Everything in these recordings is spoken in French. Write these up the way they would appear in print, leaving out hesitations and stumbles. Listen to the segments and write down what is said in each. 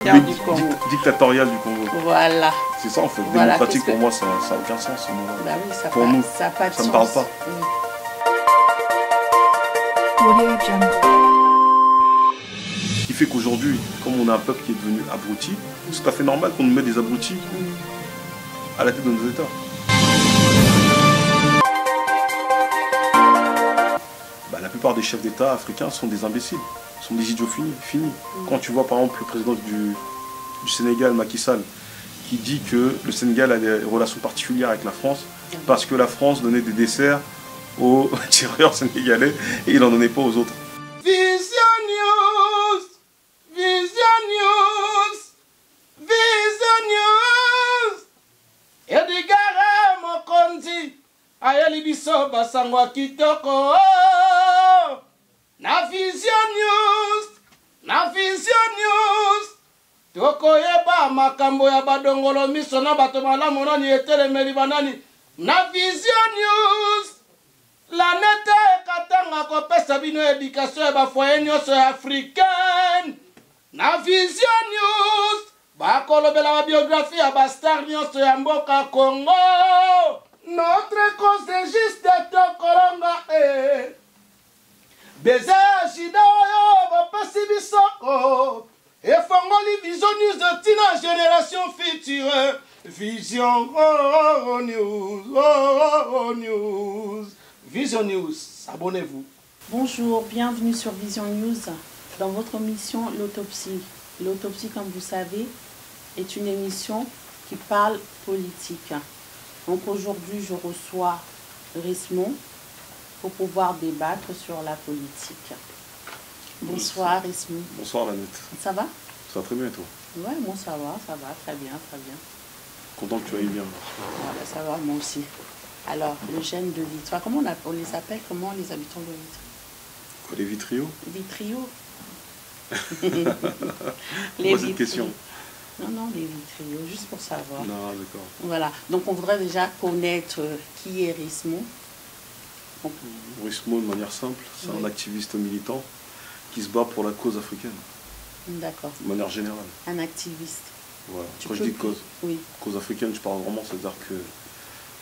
Dictatorial du Congo. Voilà. C'est ça en fait. Voilà, démocratique pour moi, ça n'a aucun sens ce mot-là. Bah oui, ça pour nous, ça ne me parle pas. Ce qui fait qu'aujourd'hui, comme on a un peuple qui est devenu abruti, c'est tout à fait normal qu'on nous mette des abrutis à la tête de nos États. Bah, la plupart des chefs d'État africains sont des imbéciles, sont des idiots finis. Quand tu vois par exemple le président du Sénégal, Macky Sall, qui dit que le Sénégal a des relations particulières avec la France parce que la France donnait des desserts aux tireurs sénégalais et il n'en donnait pas aux autres. Vision News, Vision News, Vision News. Edigara mokonzi ayeli biso basango kitoko. Na Vision News, na Vision News. Tokoyeba makambo ya badongolo miso na bato malamu nani etelemeli banani. Na Vision News. La nete katanga kopesa bino éducation ba foyer nyonso africaine. Na Vision News bakolobela ba biographie ya ba star nyonso ya mboka Congo. Notre cause est juste tokolonga beza shida yo bapesi bisoko efongoli Vision News de tina génération future. Vision News. Vision News, abonnez-vous. Bonjour, bienvenue sur Vision News dans votre émission L'autopsie. L'autopsie, comme vous savez, est une émission qui parle politique. Donc aujourd'hui, je reçois Rismon pour pouvoir débattre sur la politique. Bonsoir Rismon. Bonsoir Lanette. Ça va? Ça va très bien et toi? Ouais, moi ça va, très bien, très bien. Content que tu ailles bien. Voilà, ça va, moi aussi. Alors, le gène de Vitre, comment on les appelle, comment les habitants de Vitre? Quoi, les vitriaux? Vitriaux. Pourquoi cette question? Non, les vitriaux, juste pour savoir. Non, d'accord. Voilà, donc on voudrait déjà connaître qui est Rismon. Rismon, de manière simple, c'est un activiste militant qui se bat pour la cause africaine. D'accord. De manière générale. Un activiste. Voilà. Quand je dis cause, oui. Cause africaine, je parle vraiment, c'est-à-dire que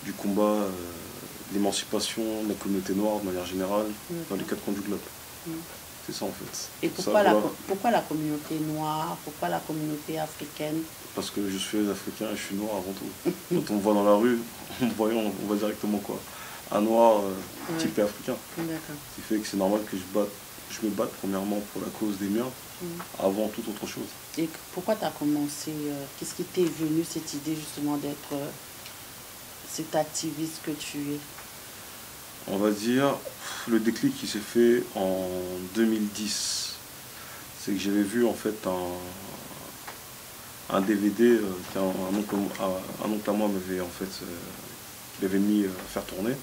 du combat, l'émancipation de la communauté noire de manière générale, dans les 4 coins du globe. C'est ça en fait. Et pourquoi, pourquoi la communauté noire? Pourquoi la communauté africaine? Parce que je suis africain et je suis noir avant tout. Quand on me voit dans la rue, on voit directement quoi. Un noir typé africain. Ce qui fait que c'est normal que je me batte premièrement pour la cause des miens, avant toute autre chose. Et pourquoi tu as commencé, qu'est-ce qui t'est venu cette idée justement d'être cet activiste que tu es? On va dire, le déclic qui s'est fait en 2010, c'est que j'avais vu en fait un DVD qu'un oncle à moi m'avait en fait, qu'il avait mis à faire tourner,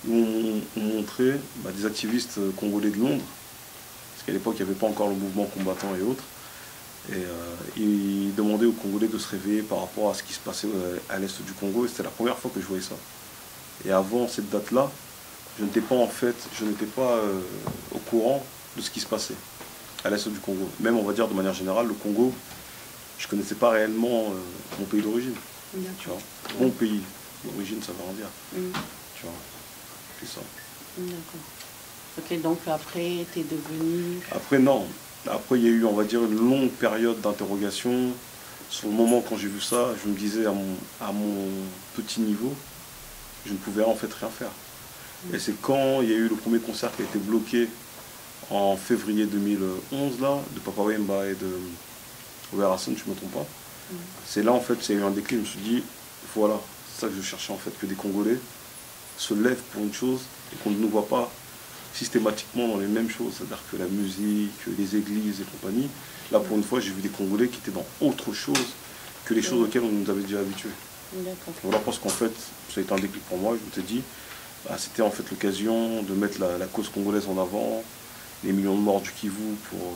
où on montrait des activistes congolais de Londres, parce qu'à l'époque il n'y avait pas encore le mouvement combattant et autres, et il demandait aux Congolais de se réveiller par rapport à ce qui se passait à l'est du Congo, et c'était la première fois que je voyais ça. Et avant cette date-là, je n'étais pas au courant de ce qui se passait à l'est du Congo. Même on va dire de manière générale, le Congo, je ne connaissais pas réellement mon pays d'origine. Tu vois, mon pays d'origine, ça veut rien dire. Tu vois, c'est ça. D'accord. Ok, donc après, tu es devenu... Après, non. Après, il y a eu, on va dire, une longue période d'interrogation. Sur le moment, quand j'ai vu ça, je me disais, à mon petit niveau, je ne pouvais en fait rien faire. Et c'est quand il y a eu le premier concert qui a été bloqué en février 2011, là, de Papa Wemba et de Robert Hassan, je ne me trompe pas. C'est là, en fait, il y a eu un déclic. Je me suis dit, voilà, c'est ça que je cherchais, en fait, que des Congolais se lèvent pour une chose et qu'on ne nous voit pas systématiquement dans les mêmes choses, c'est-à-dire que la musique, les églises et compagnie. Là, pour une fois, j'ai vu des Congolais qui étaient dans autre chose que les choses auxquelles on nous avait déjà habitués. Voilà, parce qu'en fait, ça a été un déclic pour moi. Je me suis dit, c'était en fait l'occasion de mettre la cause congolaise en avant, les millions de morts du Kivu pour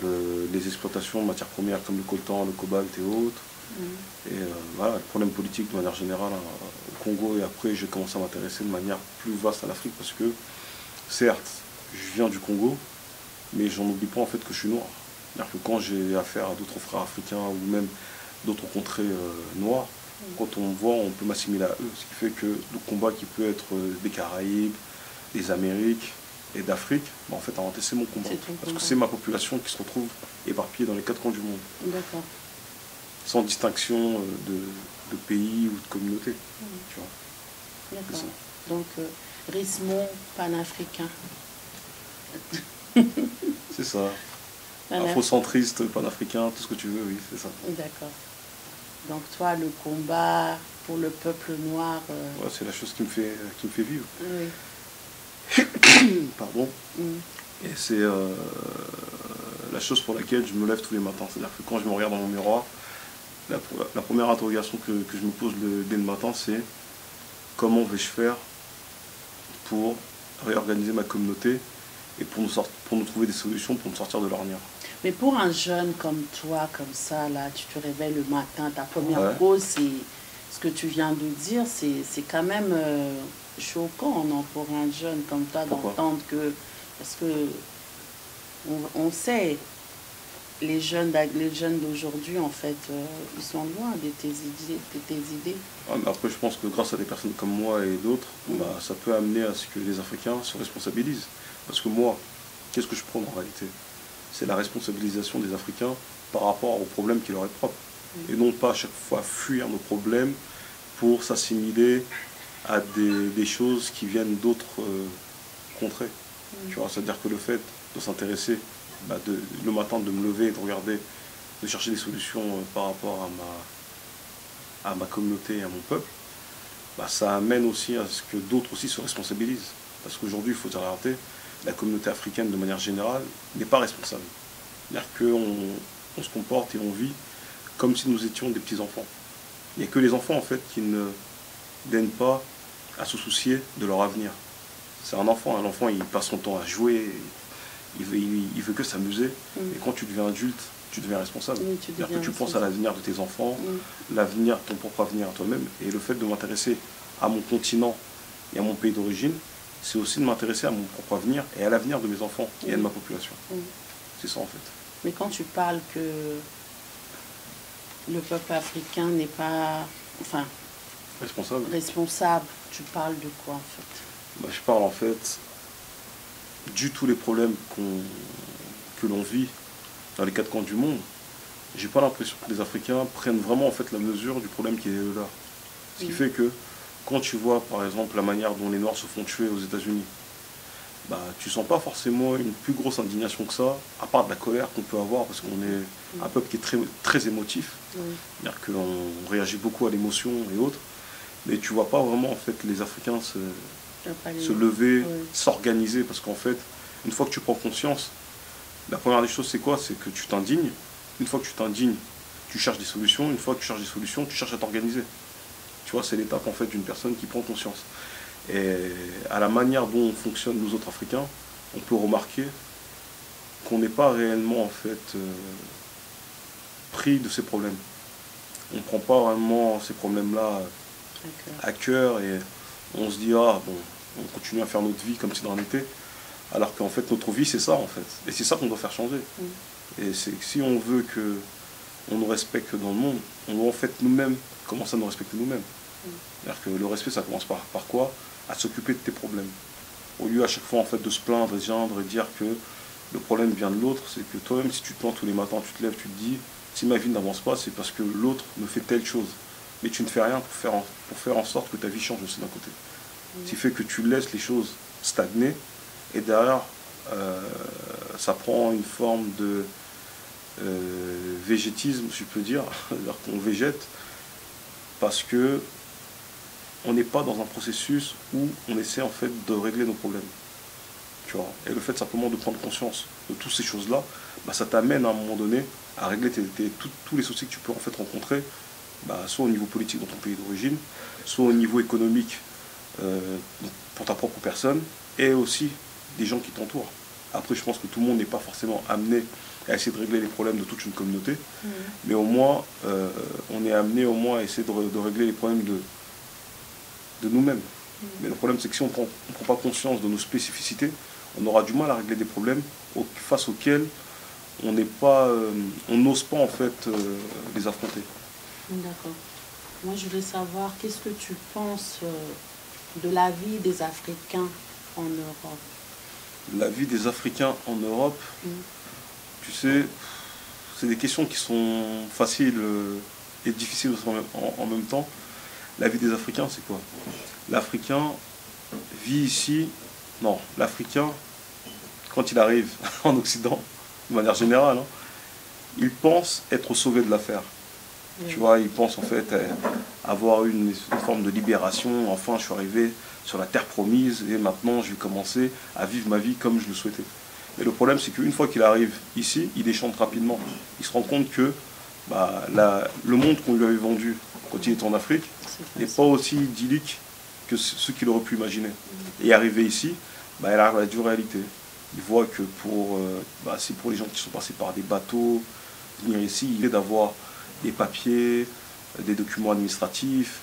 les exploitations de matières premières comme le coltan, le cobalt et autres. Et voilà, le problème politique de manière générale au Congo. Et après, j'ai commencé à m'intéresser de manière plus vaste à l'Afrique parce que, certes, je viens du Congo, mais j'en oublie pas en fait que je suis noir. C'est-à-dire que quand j'ai affaire à d'autres frères africains ou même d'autres contrées noires, quand on me voit, on peut m'assimiler à eux. Ce qui fait que le combat qui peut être des Caraïbes, des Amériques et d'Afrique, bah, en fait, en réalité, c'est mon combat. Parce que c'est ma population qui se retrouve éparpillée dans les 4 coins du monde. D'accord. Sans distinction de pays ou de communauté. Tu vois. D'accord. Donc, Rismon panafricain. C'est ça. Afrocentriste, panafricain, tout ce que tu veux, oui, c'est ça. D'accord. Donc toi, le combat pour le peuple noir... Ouais, c'est la chose qui me fait vivre. Oui. Pardon. Et c'est la chose pour laquelle je me lève tous les matins. C'est-à-dire que quand je me regarde dans mon miroir, la première interrogation que je me pose dès le matin, c'est comment vais-je faire pour réorganiser ma communauté et pour nous trouver des solutions pour nous sortir de l'ornière. Mais pour un jeune comme toi, comme ça, là, tu te réveilles le matin, ta première cause, c'est ce que tu viens de dire, c'est quand même choquant, non, pour un jeune comme toi d'entendre que... Parce que on sait, les jeunes d'aujourd'hui, en fait, ils sont loin de tes idées. Ah, mais après, je pense que grâce à des personnes comme moi et d'autres, bah, ça peut amener à ce que les Africains se responsabilisent. Parce que moi, qu'est-ce que je prends en réalité? C'est la responsabilisation des Africains par rapport aux problèmes qui leur est propre. Et non pas à chaque fois fuir nos problèmes pour s'assimiler à des choses qui viennent d'autres contrées. Tu vois, c'est-à-dire que le fait de s'intéresser, bah, le matin de me lever et de regarder, de chercher des solutions par rapport à ma communauté et à mon peuple, bah, ça amène aussi à ce que d'autres aussi se responsabilisent. Parce qu'aujourd'hui, il faut dire la vérité, la communauté africaine de manière générale n'est pas responsable. C'est-à-dire qu'on se comporte et on vit comme si nous étions des petits-enfants. Il n'y a que les enfants en fait qui ne daignent pas à se soucier de leur avenir. C'est un enfant il passe son temps à jouer, il veut que s'amuser. Et quand tu deviens adulte, tu deviens responsable. C'est-à-dire que tu penses à l'avenir de tes enfants, l'avenir, ton propre avenir à toi-même. Et le fait de m'intéresser à mon continent et à mon pays d'origine, c'est aussi de m'intéresser à mon propre avenir et à l'avenir de mes enfants et à de ma population. C'est ça en fait. Mais quand tu parles que le peuple africain n'est pas responsable, tu parles de quoi en fait? Bah, je parle en fait du tous les problèmes que l'on vit dans les 4 coins du monde. J'ai pas l'impression que les Africains prennent vraiment en fait la mesure du problème qui est là. Ce qui fait que quand tu vois par exemple la manière dont les Noirs se font tuer aux États-Unis, bah, tu sens pas forcément une plus grosse indignation que ça, à part de la colère qu'on peut avoir, parce qu'on est un peuple qui est très, très émotif. C'est-à-dire qu'on réagit beaucoup à l'émotion et autres, mais tu vois pas vraiment en fait les Africains se lever, s'organiser, parce qu'en fait, une fois que tu prends conscience, la première des choses c'est quoi? C'est que tu t'indignes. Une fois que tu t'indignes, tu cherches des solutions. Une fois que tu cherches des solutions, tu cherches à t'organiser. Tu vois, c'est l'étape en fait d'une personne qui prend conscience. Et à la manière dont fonctionnent nous autres Africains, on peut remarquer qu'on n'est pas réellement en fait pris de ces problèmes. On ne prend pas vraiment ces problèmes-là à cœur et on se dit ah bon, on continue à faire notre vie comme si de rien n'était, alors qu'en fait notre vie c'est ça en fait. Et c'est ça qu'on doit faire changer. Et c'est que si on veut que on nous respecte dans le monde, on doit en fait nous-mêmes commencer à nous respecter nous-mêmes. C'est-à-dire que le respect ça commence par quoi? À s'occuper de tes problèmes. Au lieu à chaque fois en fait de se plaindre et de dire que le problème vient de l'autre, c'est que toi-même si tu te plains tous les matins, tu te lèves, tu te dis si ma vie n'avance pas, c'est parce que l'autre me fait telle chose. Mais tu ne fais rien pour faire en sorte que ta vie change aussi d'un côté. Ce qui fait que tu laisses les choses stagner et derrière ça prend une forme de végétisme, si je peux dire, c'est-à-dire qu'on végète parce que on n'est pas dans un processus où on essaie en fait de régler nos problèmes. Tu vois. Et le fait simplement de prendre conscience de toutes ces choses-là, bah, ça t'amène à un moment donné à régler tous les soucis que tu peux en fait rencontrer, bah, soit au niveau politique dans ton pays d'origine, soit au niveau économique pour ta propre personne, et aussi des gens qui t'entourent. Après, je pense que tout le monde n'est pas forcément amené à essayer de régler les problèmes de toute une communauté, mais au moins, on est amené au moins à essayer de régler les problèmes de nous-mêmes. Mais le problème, c'est que si on ne prend pas conscience de nos spécificités, on aura du mal à régler des problèmes face auxquels on n'est pas, on n'ose pas en fait les affronter. D'accord. Moi, je voulais savoir, qu'est-ce que tu penses de la vie des Africains en Europe? La vie des Africains en Europe, tu sais, c'est des questions qui sont faciles et difficiles en même temps. La vie des Africains, c'est quoi? L'Africain vit ici. Non, l'Africain, quand il arrive en Occident, de manière générale, hein, il pense être sauvé de l'affaire. Tu vois, il pense en fait avoir une forme de libération. Enfin, je suis arrivé sur la terre promise et maintenant je vais commencer à vivre ma vie comme je le souhaitais. Mais le problème, c'est qu'une fois qu'il arrive ici, il déchante rapidement. Il se rend compte que bah, le monde qu'on lui avait vendu quand il était en Afrique n'est pas aussi idyllique que ce qu'il aurait pu imaginer. Et arrivé ici, bah, il a la dure réalité. Il voit que c'est pour les gens qui sont passés par des bateaux, venir ici, il est d'avoir des papiers, des documents administratifs,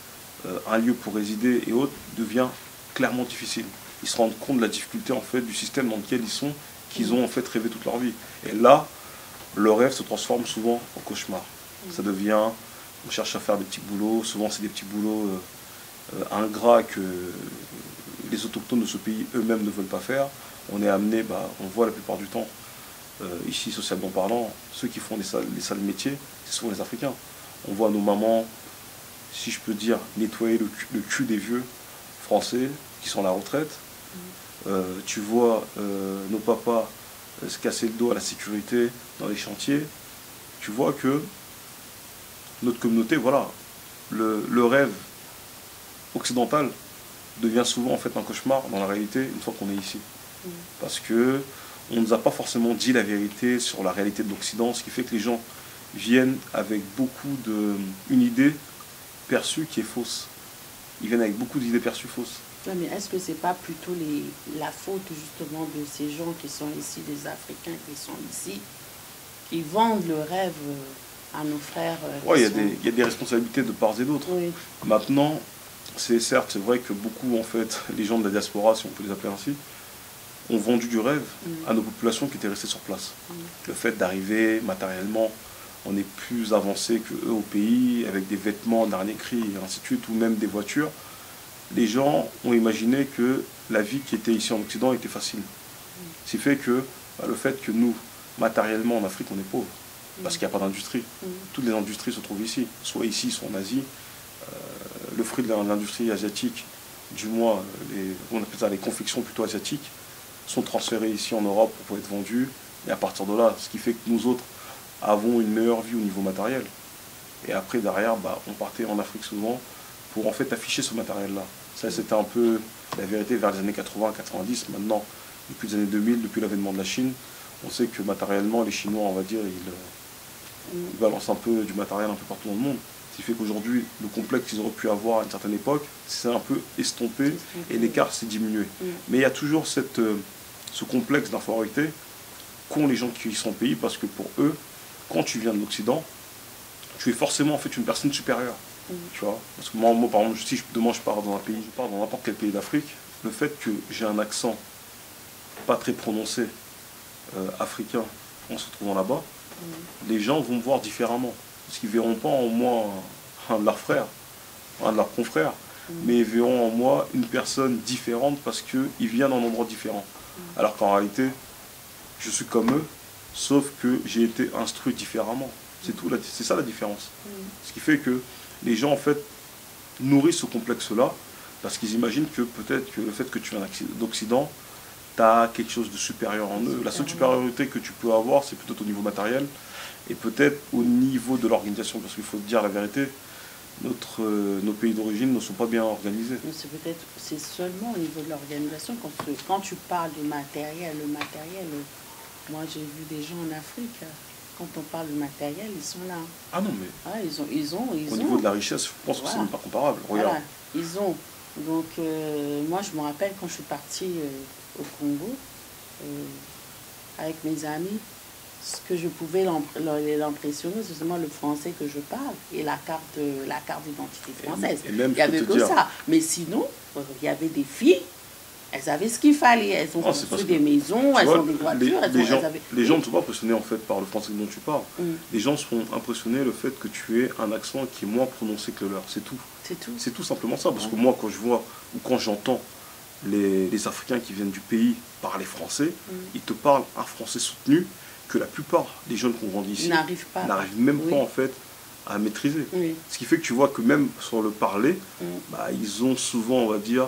un lieu pour résider et autres, devient clairement difficile. Ils se rendent compte de la difficulté en fait du système dans lequel ils sont, qu'ils ont en fait rêvé toute leur vie. Et là, le rêve se transforme souvent en cauchemar. Ça devient, on cherche à faire des petits boulots, souvent c'est des petits boulots ingrats que les autochtones de ce pays eux-mêmes ne veulent pas faire. On est amené, on voit la plupart du temps, ici socialement parlant, ceux qui font les sales métiers, ce sont les Africains. On voit nos mamans, si je peux dire, nettoyer le cul des vieux français qui sont à la retraite. Tu vois nos papas se casser le dos à la sécurité dans les chantiers. Tu vois que notre communauté, voilà, le rêve occidental devient souvent en fait un cauchemar dans la réalité une fois qu'on est ici. Parce que on ne nous a pas forcément dit la vérité sur la réalité de l'Occident, ce qui fait que les gens viennent avec une idée perçue qui est fausse. Ils viennent avec beaucoup d'idées perçues fausses. Ouais, mais est-ce que c'est pas plutôt la faute justement de ces gens qui sont ici, des Africains qui sont ici, qui vendent le rêve à nos frères? Oui, il y a des responsabilités de part et d'autre. Oui. Maintenant, c'est vrai que beaucoup, en fait, les gens de la diaspora, si on peut les appeler ainsi, ont vendu du rêve à nos populations qui étaient restées sur place. Le fait d'arriver matériellement, on est plus avancé qu'eux au pays, avec des vêtements dernier cri et ainsi de suite, ou même des voitures. Les gens ont imaginé que la vie qui était ici en Occident était facile. Ce qui fait que le fait que nous, matériellement en Afrique, on est pauvres, parce qu'il n'y a pas d'industrie. Toutes les industries se trouvent ici, soit soit en Asie. Le fruit de l'industrie asiatique, du moins, on appelle ça les confections plutôt asiatiques, sont transférées ici en Europe pour être vendues. Et à partir de là, ce qui fait que nous autres avons une meilleure vie au niveau matériel. Et après, derrière, on partait en Afrique souvent pour en fait afficher ce matériel-là. Ça, c'était un peu la vérité vers les années 80-90. Maintenant, depuis les années 2000, depuis l'avènement de la Chine, on sait que matériellement, les Chinois, on va dire, ils balancent un peu du matériel un peu partout dans le monde. Ce qui fait qu'aujourd'hui, le complexe qu'ils auraient pu avoir à une certaine époque, c'est un peu estompé et l'écart s'est diminué. Mais il y a toujours ce complexe d'infériorité qu'ont les gens qui sont au pays, parce que pour eux, quand tu viens de l'Occident, tu es forcément en fait une personne supérieure. Tu vois, parce que moi, par exemple, si demain je pars dans un pays, je pars dans n'importe quel pays d'Afrique, le fait que j'ai un accent pas très prononcé africain en se trouvant là-bas, les gens vont me voir différemment. Parce qu'ils ne verront pas en moi un de leurs frères, un de leurs confrères, mais ils verront en moi une personne différente parce qu'ils viennent d'un endroit différent. Alors qu'en réalité, je suis comme eux, sauf que j'ai été instruit différemment. C'est tout, c'est ça la différence. Ce qui fait que les gens en fait nourrissent ce complexe-là parce qu'ils imaginent que peut-être que le fait que tu viens d'Occident, tu as quelque chose de supérieur en eux. La seule supériorité que tu peux avoir, c'est peut-être au niveau matériel et peut-être au niveau de l'organisation, parce qu'il faut dire la vérité, nos pays d'origine ne sont pas bien organisés. C'est seulement au niveau de l'organisation. Quand tu parles du matériel, moi j'ai vu des gens en Afrique, quand on parle de matériel, ils sont là. Ah non, mais ils ont. Au niveau de la richesse, je pense que c'est même pas comparable. Regarde. Voilà, ils ont. Donc moi je me rappelle quand je suis partie au Congo, avec mes amis, ce que je pouvais l'impressionner, c'est seulement le français que je parle et la carte d'identité française. Et même, il n'y avait que ça. Mais sinon, il y avait des filles, Elles avaient ce qu'il fallait. Elles ont construit des maisons, elles ont des voitures. Les gens ne sont pas impressionnés en fait par le français dont tu parles. Les gens sont impressionnés le fait que tu aies un accent qui est moins prononcé que le leur. C'est tout. C'est tout simplement ça. Parce que moi, quand je vois ou quand j'entends les Africains qui viennent du pays parler français, ils te parlent un français soutenu que la plupart des jeunes qui ont grandi ici n'arrivent même pas en fait à maîtriser. Ce qui fait que tu vois que même sur le parler, bah, ils ont souvent, on va dire,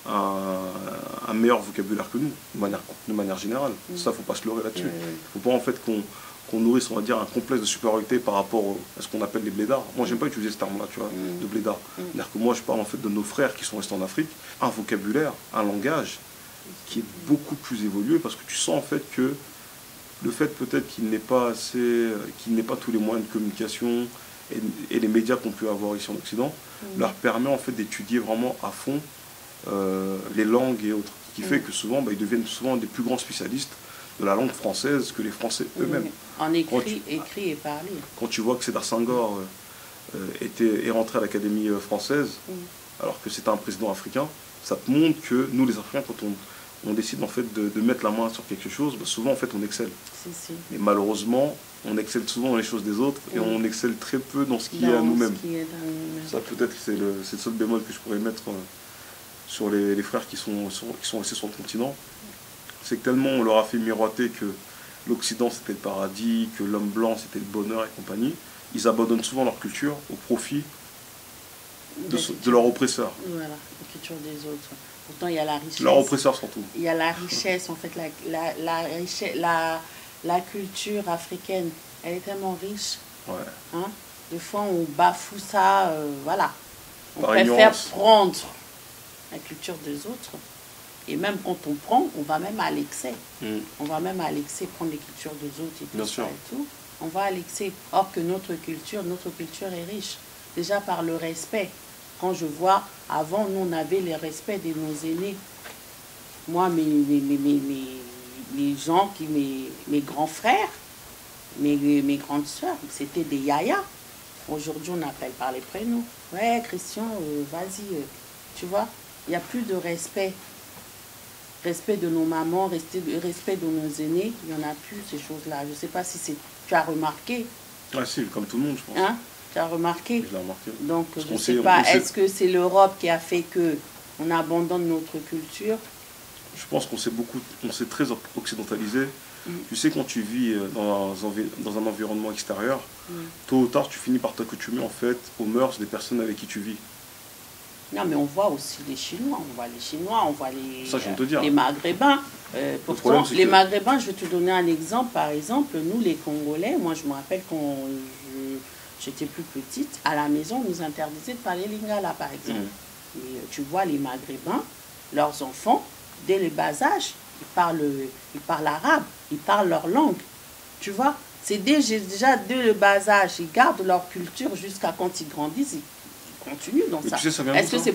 un meilleur vocabulaire que nous, de manière générale. Ça, faut pas se leurrer là-dessus. Faut pas en fait qu'on nourrisse, on va dire, un complexe de supériorité par rapport à ce qu'on appelle les blédards. Moi, j'aime pas utiliser ce terme-là, tu vois, de blédards. C'est-à-dire que moi, je parle en fait de nos frères qui sont restés en Afrique, un vocabulaire, un langage qui est beaucoup plus évolué, parce que tu sens en fait que le fait peut-être qu'il n'ait pas tous les moyens de communication et les médias qu'on peut avoir ici en Occident, leur permet en fait d'étudier vraiment à fond les langues et autres. Ce qui fait que souvent, bah, ils deviennent souvent des plus grands spécialistes de la langue française que les Français eux-mêmes. En écrit et parlé. Quand tu vois que Sédar Senghor est rentré à l'Académie française, alors que c'était un président africain, ça te montre que nous, les Africains, quand on décide en fait de mettre la main sur quelque chose, bah, souvent en fait on excelle. Mais malheureusement, on excelle souvent dans les choses des autres et on excelle très peu dans ce qui est à nous-mêmes. Ça peut-être c'est le seul bémol que je pourrais mettre sur les frères qui sont restés sur le continent. C'est que tellement on leur a fait miroiter que l'Occident c'était le paradis, que l'homme blanc c'était le bonheur et compagnie, ils abandonnent souvent leur culture au profit de leur oppresseur. Voilà, la culture des autres. Pourtant, il y a la richesse. Leur oppresseur surtout. Il y a la richesse, en fait, la culture africaine, elle est tellement riche. Hein? Des fois, on bafoue ça, voilà. On préfère prendre la culture des autres. Et même quand on prend, on va même à l'excès. On va même à l'excès prendre les cultures des autres et tout ça et tout. On va à l'excès. Or que notre culture est riche. Déjà par le respect. Quand je vois, avant, nous, on avait le respect de nos aînés. Moi, mes gens, mes grands frères, mes grandes sœurs, c'était des yayas. Aujourd'hui, on appelle par les prénoms. Ouais, Christian, vas-y. Tu vois, il n'y a plus de respect. Respect de nos mamans, respect de nos aînés. Il n'y en a plus, ces choses-là. Je ne sais pas si tu as remarqué. Ah si, comme tout le monde, je pense. Hein? Tu as remarqué? Je l'ai remarqué. Donc, je ne sais pas, est-ce que c'est l'Europe qui a fait qu'on abandonne notre culture? Je pense qu'on s'est très occidentalisé. Tu sais, quand tu vis dans un environnement extérieur, tôt ou tard, tu finis par t'accoutumer en fait aux mœurs des personnes avec qui tu vis. Non, mais on voit aussi les Chinois, on voit les Maghrébins. Pourtant, les Maghrébins, je vais te donner un exemple. Par exemple, nous, les Congolais, moi, je me rappelle quand j'étais plus petite, à la maison, on nous interdisait de parler lingala, par exemple. Et tu vois, les Maghrébins, leurs enfants, dès le bas âge, ils parlent arabe, ils parlent leur langue. Tu vois, c'est déjà dès le bas âge, ils gardent leur culture jusqu'à quand ils grandissent. Continue dans ça. Tu sais, est-ce que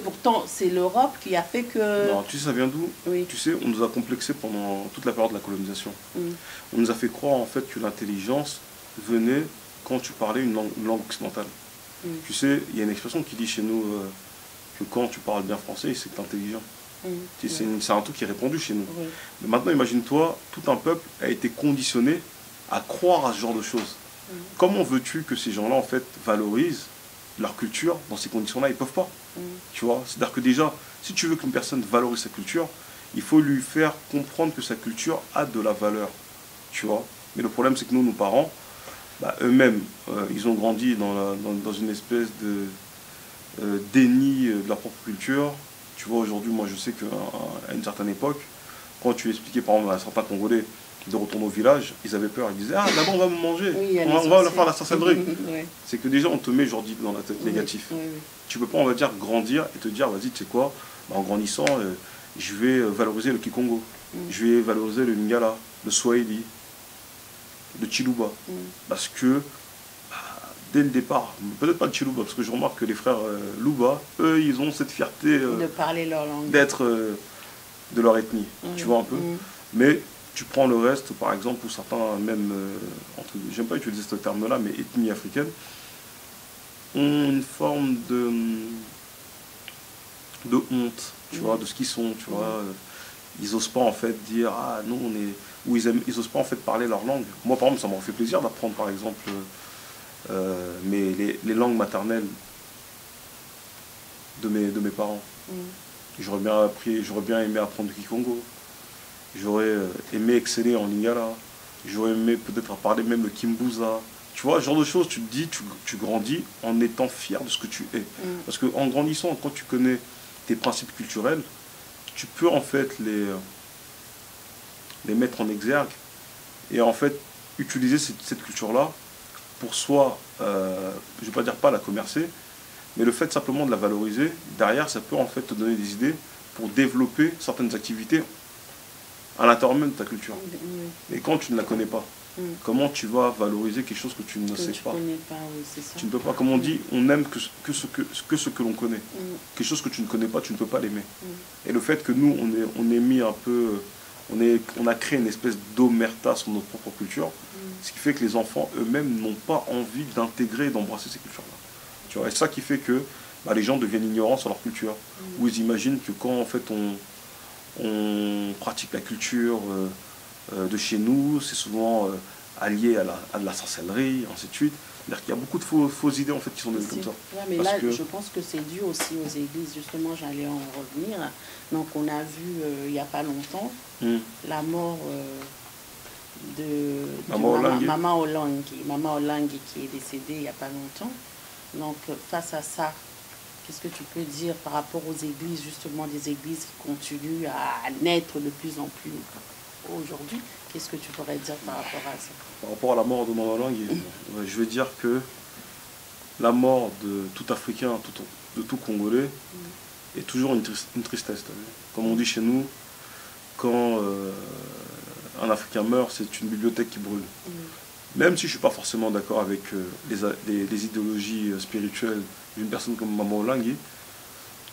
c'est l'Europe qui a fait que... Non, tu sais, ça vient d'où? Tu sais, on nous a complexés pendant toute la période de la colonisation. On nous a fait croire en fait que l'intelligence venait quand tu parlais une langue occidentale. Tu sais, il y a une expression qui dit chez nous que quand tu parles bien français, c'est que tu es intelligent. C'est un truc qui est répandu chez nous. Mais maintenant, imagine-toi, tout un peuple a été conditionné à croire à ce genre de choses. Comment veux-tu que ces gens-là, en fait, valorisent leur culture dans ces conditions-là? Ils ne peuvent pas. Tu vois, c'est-à-dire que déjà, si tu veux qu'une personne valorise sa culture, il faut lui faire comprendre que sa culture a de la valeur. Tu vois. Mais le problème, c'est que nous, nos parents, bah, eux-mêmes, ils ont grandi dans une espèce de déni de leur propre culture. Tu vois, aujourd'hui, moi, je sais qu'à une certaine époque, quand tu expliquais, par exemple, à certains Congolais de retourner au village, ils avaient peur. Ils disaient, ah, là-bas, on va me manger. On va leur faire la sorcellerie. C'est que déjà, on te met aujourd'hui dans la tête négatif. Tu peux pas, on va dire, grandir et te dire, vas-y, tu sais quoi, bah, en grandissant, je vais valoriser le Kikongo. Je vais valoriser le Lingala, le Swahili, le Chiluba. Parce que, dès le départ, peut-être pas le Chiluba, parce que je remarque que les frères Luba, eux, ils ont cette fierté de parler leur langue, d'être de leur ethnie, tu vois un peu. Mais tu prends le reste, par exemple, ou certains même, j'aime pas utiliser ce terme-là, mais ethnie africaine, ont une forme de honte, tu vois, de ce qu'ils sont, tu vois. ils osent pas en fait dire ah nous on est, ou ils osent pas en fait parler leur langue. Moi par exemple ça m'aurait fait plaisir d'apprendre par exemple mais les langues maternelles de mes parents. J'aurais bien aimé apprendre le Kikongo. J'aurais aimé exceller en Lingala. J'aurais aimé peut-être parler même le Kimbuza. Tu vois, ce genre de choses, tu te dis, tu grandis en étant fier de ce que tu es. Parce qu'en grandissant, quand tu connais tes principes culturels, tu peux en fait les mettre en exergue et en fait utiliser cette culture-là pour soit, je ne vais pas dire pas la commercer, mais le fait simplement de la valoriser, derrière, ça peut en fait te donner des idées pour développer certaines activités à l'intérieur même de ta culture. Mais quand tu ne la connais pas, comment tu vas valoriser quelque chose que tu ne sais pas? Tu ne peux pas, comme on dit, on n'aime que ce que l'on connaît. Quelque chose que tu ne connais pas, tu ne peux pas l'aimer. Et le fait que nous, on est mis un peu, on a créé une espèce d'omerta sur notre propre culture, ce qui fait que les enfants eux-mêmes n'ont pas envie d'intégrer et d'embrasser ces cultures-là. Tu vois, et c'est ça qui fait que les gens deviennent ignorants sur leur culture, où ils imaginent que quand en fait on pratique la culture de chez nous, c'est souvent allié à de la sorcellerie, ainsi de suite. C'est-à-dire qu'il y a beaucoup de fausses idées en fait qui sont données comme ça. Ouais, mais là, je pense que c'est dû aussi aux églises. Justement, j'allais en revenir. Donc, on a vu il n'y a pas longtemps la mort de Maman Olangi qui est décédée il n'y a pas longtemps. Donc, face à ça, qu'est-ce que tu peux dire par rapport aux églises, justement, des églises qui continuent à naître de plus en plus aujourd'hui? Qu'est-ce que tu pourrais dire par rapport à ça? Par rapport à la mort de Maman Olangi, je veux dire que la mort de tout Africain, de tout Congolais, est toujours une tristesse. Comme on dit chez nous, quand un Africain meurt, c'est une bibliothèque qui brûle. Même si je ne suis pas forcément d'accord avec les idéologies spirituelles d'une personne comme Maman Olangi,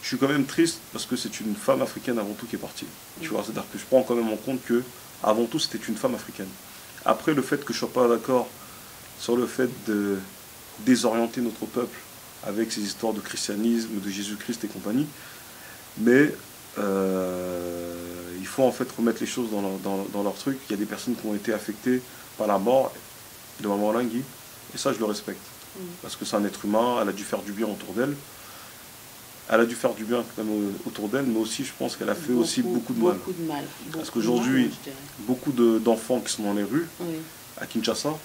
je suis quand même triste parce que c'est une femme africaine avant tout qui est partie. Tu vois, c'est-à-dire que je prends quand même en compte que avant tout c'était une femme africaine. Après, le fait que je ne sois pas d'accord sur le fait de désorienter notre peuple avec ces histoires de christianisme, de Jésus-Christ et compagnie, mais il faut en fait remettre les choses dans leur truc. Il y a des personnes qui ont été affectées par la mort de Maman Olangi, et ça je le respecte. Parce que c'est un être humain, elle a dû faire du bien autour d'elle. Elle a dû faire du bien quand même autour d'elle, mais aussi je pense qu'elle a fait aussi beaucoup de mal. Parce qu'aujourd'hui, beaucoup d'enfants qui sont dans les rues, à Kinshasa,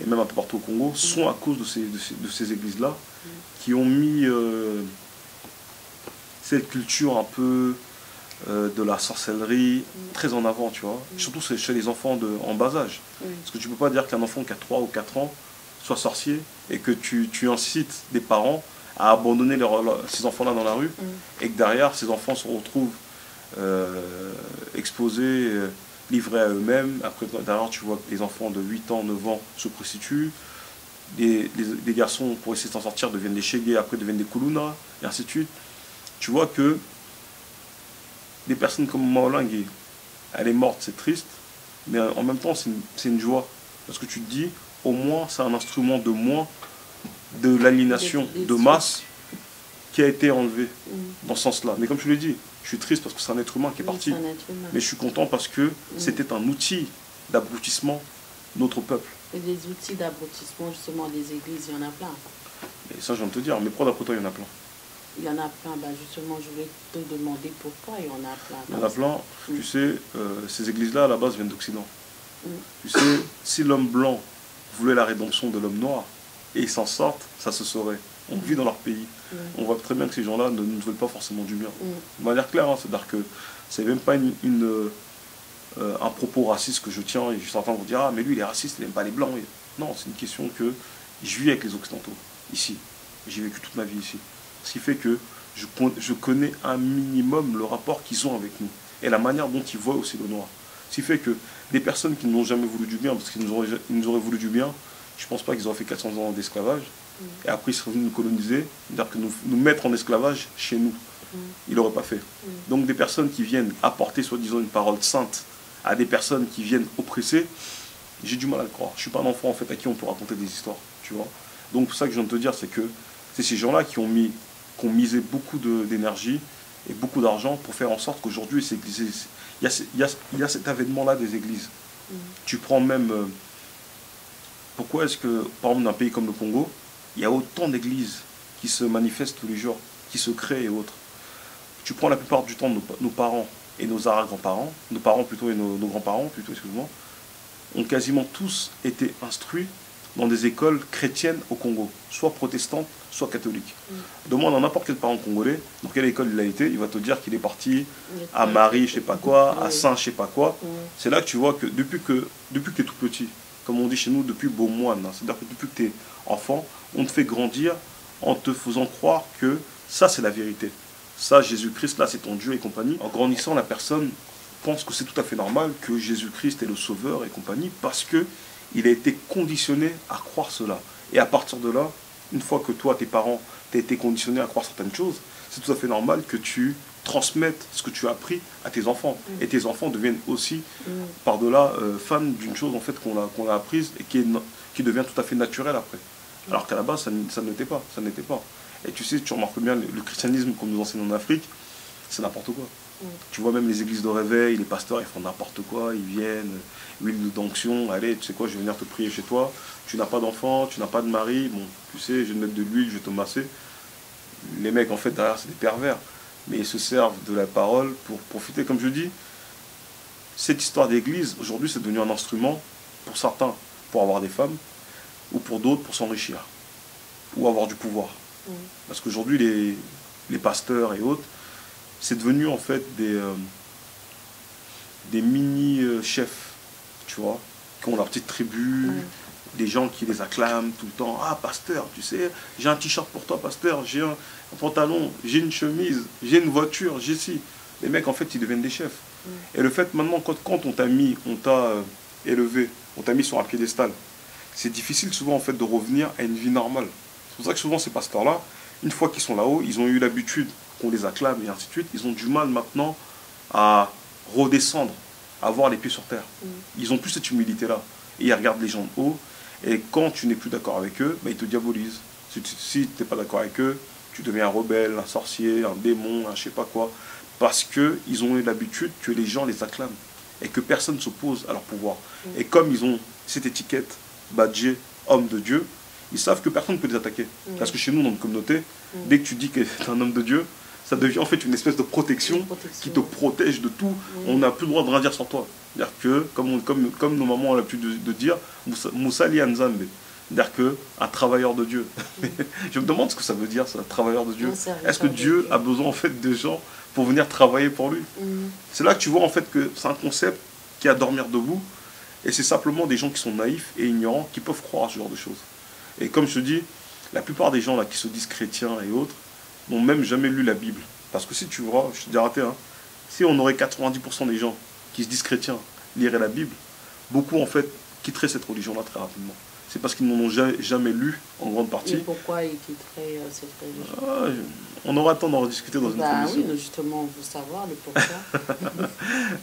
et même un peu partout au Congo, sont à cause de ces églises-là, qui ont mis cette culture un peu de la sorcellerie très en avant, tu vois. Surtout chez les enfants en bas âge. Parce que tu ne peux pas dire qu'un enfant qui a 3 ou 4 ans soit sorcier et que tu incites des parents à abandonner ces enfants-là dans la rue et que derrière, ces enfants se retrouvent exposés, livrés à eux-mêmes. Après, derrière, tu vois que les enfants de 8 ans, 9 ans se prostituent. Les garçons, pour essayer de s'en sortir, deviennent des chégués, après deviennent des koulouna, et ainsi de suite. Tu vois que des personnes comme Maman Olangi, elle est morte, c'est triste, mais en même temps, c'est une joie. Parce que tu te dis, au moins, c'est un instrument de moins de l'aliénation de masse qui a été enlevé dans ce sens-là. Mais comme je l'ai dit, je suis triste parce que c'est un être humain qui est parti. Mais je suis content parce que c'était un outil d'abrutissement de notre peuple. Et des outils d'abrutissement, justement, des églises, il y en a plein. Et ça, je viens de te dire, mais pourquoi d'après toi, il y en a plein? Il y en a plein. Bah, justement, je voulais te demander pourquoi il y en a plein. Il y en a plein. Tu sais, ces églises-là, à la base, viennent d'Occident. Tu sais, si l'homme blanc voulait la rédemption de l'homme noir, et ils s'en sortent, ça se saurait. On vit dans leur pays. On voit très bien que ces gens-là ne nous veulent pas forcément du bien. De manière claire, c'est-à-dire que c'est même pas un propos raciste que je tiens, et certains vont dire « Ah, mais lui, il est raciste, il n'aime pas les blancs. » Non, c'est une question que je vis avec les Occidentaux, ici. J'ai vécu toute ma vie ici. Ce qui fait que je connais un minimum le rapport qu'ils ont avec nous, et la manière dont ils voient aussi le noir. Ce qui fait que des personnes qui ne nous ont jamais voulu du bien, parce qu'ils nous auraient voulu du bien, je ne pense pas qu'ils auraient fait 400 ans d'esclavage, et après ils seraient venus nous coloniser, c'est-à-dire que nous mettre en esclavage chez nous. Ils ne l'auraient pas fait. Donc des personnes qui viennent apporter soi-disant une parole sainte à des personnes qui viennent oppresser, j'ai du mal à le croire. Je ne suis pas un enfant en fait à qui on peut raconter des histoires, tu vois. Donc ça que je viens de te dire, c'est que c'est ces gens-là qui ont misé beaucoup d'énergie et beaucoup d'argent pour faire en sorte qu'aujourd'hui, il y a cet avènement-là des églises. Tu prends même... pourquoi est-ce que, par exemple, dans un pays comme le Congo, il y a autant d'églises qui se manifestent tous les jours, qui se créent et autres. Tu prends la plupart du temps nos parents et nos arrière-grands-parents, nos parents plutôt et nos grands-parents plutôt, excuse-moi, ont quasiment tous été instruits dans des écoles chrétiennes au Congo, soit protestantes, soit catholiques. Demande à n'importe quel parent congolais dans quelle école il a été, il va te dire qu'il est parti à Marie, je sais pas quoi, à Saint, je sais pas quoi. C'est là que tu vois que depuis que tu es tout petit, comme on dit chez nous, depuis beau moine, hein, c'est-à-dire que depuis que tu es enfant, on te fait grandir en te faisant croire que ça c'est la vérité. Ça, Jésus-Christ, là c'est ton Dieu et compagnie. En grandissant, la personne pense que c'est tout à fait normal que Jésus-Christ est le sauveur et compagnie parce que il a été conditionné à croire cela. Et à partir de là, une fois que toi, tes parents, t'as été conditionné à croire certaines choses, c'est tout à fait normal que tu transmettes ce que tu as appris à tes enfants. Et tes enfants deviennent aussi, par-delà, fans d'une chose en fait qu'on a apprise et qui devient tout à fait naturelle après. Alors qu'à la base, ça n'était pas. Ça n'était pas. Et tu sais, tu remarques bien, le christianisme, comme nous enseignons en Afrique, c'est n'importe quoi. Tu vois même les églises de réveil, les pasteurs, ils font n'importe quoi, ils viennent, huile d'onction, allez, tu sais quoi, je vais venir te prier chez toi, tu n'as pas d'enfant, tu n'as pas de mari, bon, tu sais, je vais te mettre de l'huile, je vais te masser. Les mecs, en fait, derrière, c'est des pervers, mais ils se servent de la parole pour profiter. Comme je dis, cette histoire d'église, aujourd'hui, c'est devenu un instrument, pour certains, pour avoir des femmes, ou pour d'autres, pour s'enrichir, ou avoir du pouvoir. Parce qu'aujourd'hui, les pasteurs et autres, c'est devenu en fait des mini-chefs, tu vois, qui ont leur petite tribu, des gens qui les acclament tout le temps. Ah, pasteur, tu sais, j'ai un t-shirt pour toi, pasteur, j'ai un pantalon, j'ai une chemise, j'ai une voiture, j'ai ci. Les mecs, en fait, ils deviennent des chefs. Et le fait, maintenant, quand on t'a élevé, on t'a mis sur un piédestal, c'est difficile souvent, en fait, de revenir à une vie normale. C'est pour ça que souvent, ces pasteurs-là, une fois qu'ils sont là-haut, ils ont eu l'habitude qu'on les acclame et ainsi de suite, ils ont du mal maintenant à redescendre, à avoir les pieds sur terre. Ils ont plus cette humilité-là. Et ils regardent les gens de haut, et quand tu n'es plus d'accord avec eux, bah, ils te diabolisent. Si tu n'es pas d'accord avec eux, tu deviens un rebelle, un sorcier, un démon, un je sais pas quoi, parce qu'ils ont eu l'habitude que les gens les acclament, et que personne ne s'oppose à leur pouvoir. Et comme ils ont cette étiquette, badgé, homme de Dieu, ils savent que personne ne peut les attaquer. Parce que chez nous, dans notre communauté, dès que tu dis que tu es un homme de Dieu, ça devient en fait une espèce de protection qui te protège de tout. On n'a plus le droit de rien dire sur toi. C'est-à-dire que, comme nos mamans ont l'habitude de dire, Moussa li Nzambe. C'est-à-dire qu'un travailleur de Dieu. Je me demande ce que ça veut dire, ça, travailleur de Dieu. Est-ce que Dieu a besoin en fait de gens pour venir travailler pour lui? C'est là que tu vois en fait que c'est un concept qui est à dormir debout. Et c'est simplement des gens qui sont naïfs et ignorants qui peuvent croire à ce genre de choses. Et comme je te dis, la plupart des gens là qui se disent chrétiens et autres n'ont même jamais lu la Bible. Parce que si tu vois, je te dis arrêtez, hein, si on aurait 90% des gens qui se disent chrétiens liraient la Bible, beaucoup en fait quitteraient cette religion-là très rapidement. C'est parce qu'ils n'en ont jamais lu en grande partie. Et pourquoi ils quitteraient cette religion? On aura le temps d'en rediscuter dans une autre émission. Oui, justement, on veut savoir le pourquoi.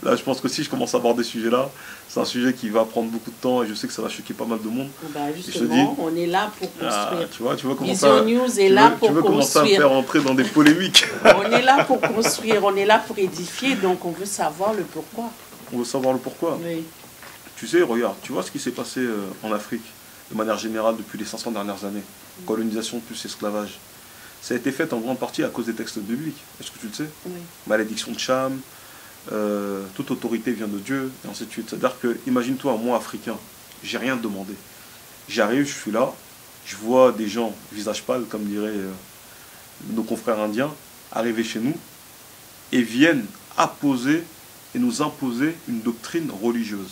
Là, je pense que si je commence à aborder ce sujet-là, c'est un sujet qui va prendre beaucoup de temps et je sais que ça va choquer pas mal de monde. Justement, on est là pour construire. Tu vois comment Vision News est là pour construire. Tu veux commencer à faire entrer dans des polémiques. On est là pour construire, on est là pour édifier, donc on veut savoir le pourquoi. On veut savoir le pourquoi. Oui. Tu sais, regarde, tu vois ce qui s'est passé en Afrique, de manière générale, depuis les 500 dernières années. Colonisation plus esclavage. Ça a été fait en grande partie à cause des textes bibliques. Est-ce que tu le sais? Oui. Malédiction de Cham, toute autorité vient de Dieu, et ainsi de suite. C'est-à-dire que, imagine-toi, moi, Africain, j'ai rien demandé. J'arrive, je suis là, je vois des gens, visage pâle, comme diraient nos confrères indiens, arriver chez nous, et viennent apposer et nous imposer une doctrine religieuse.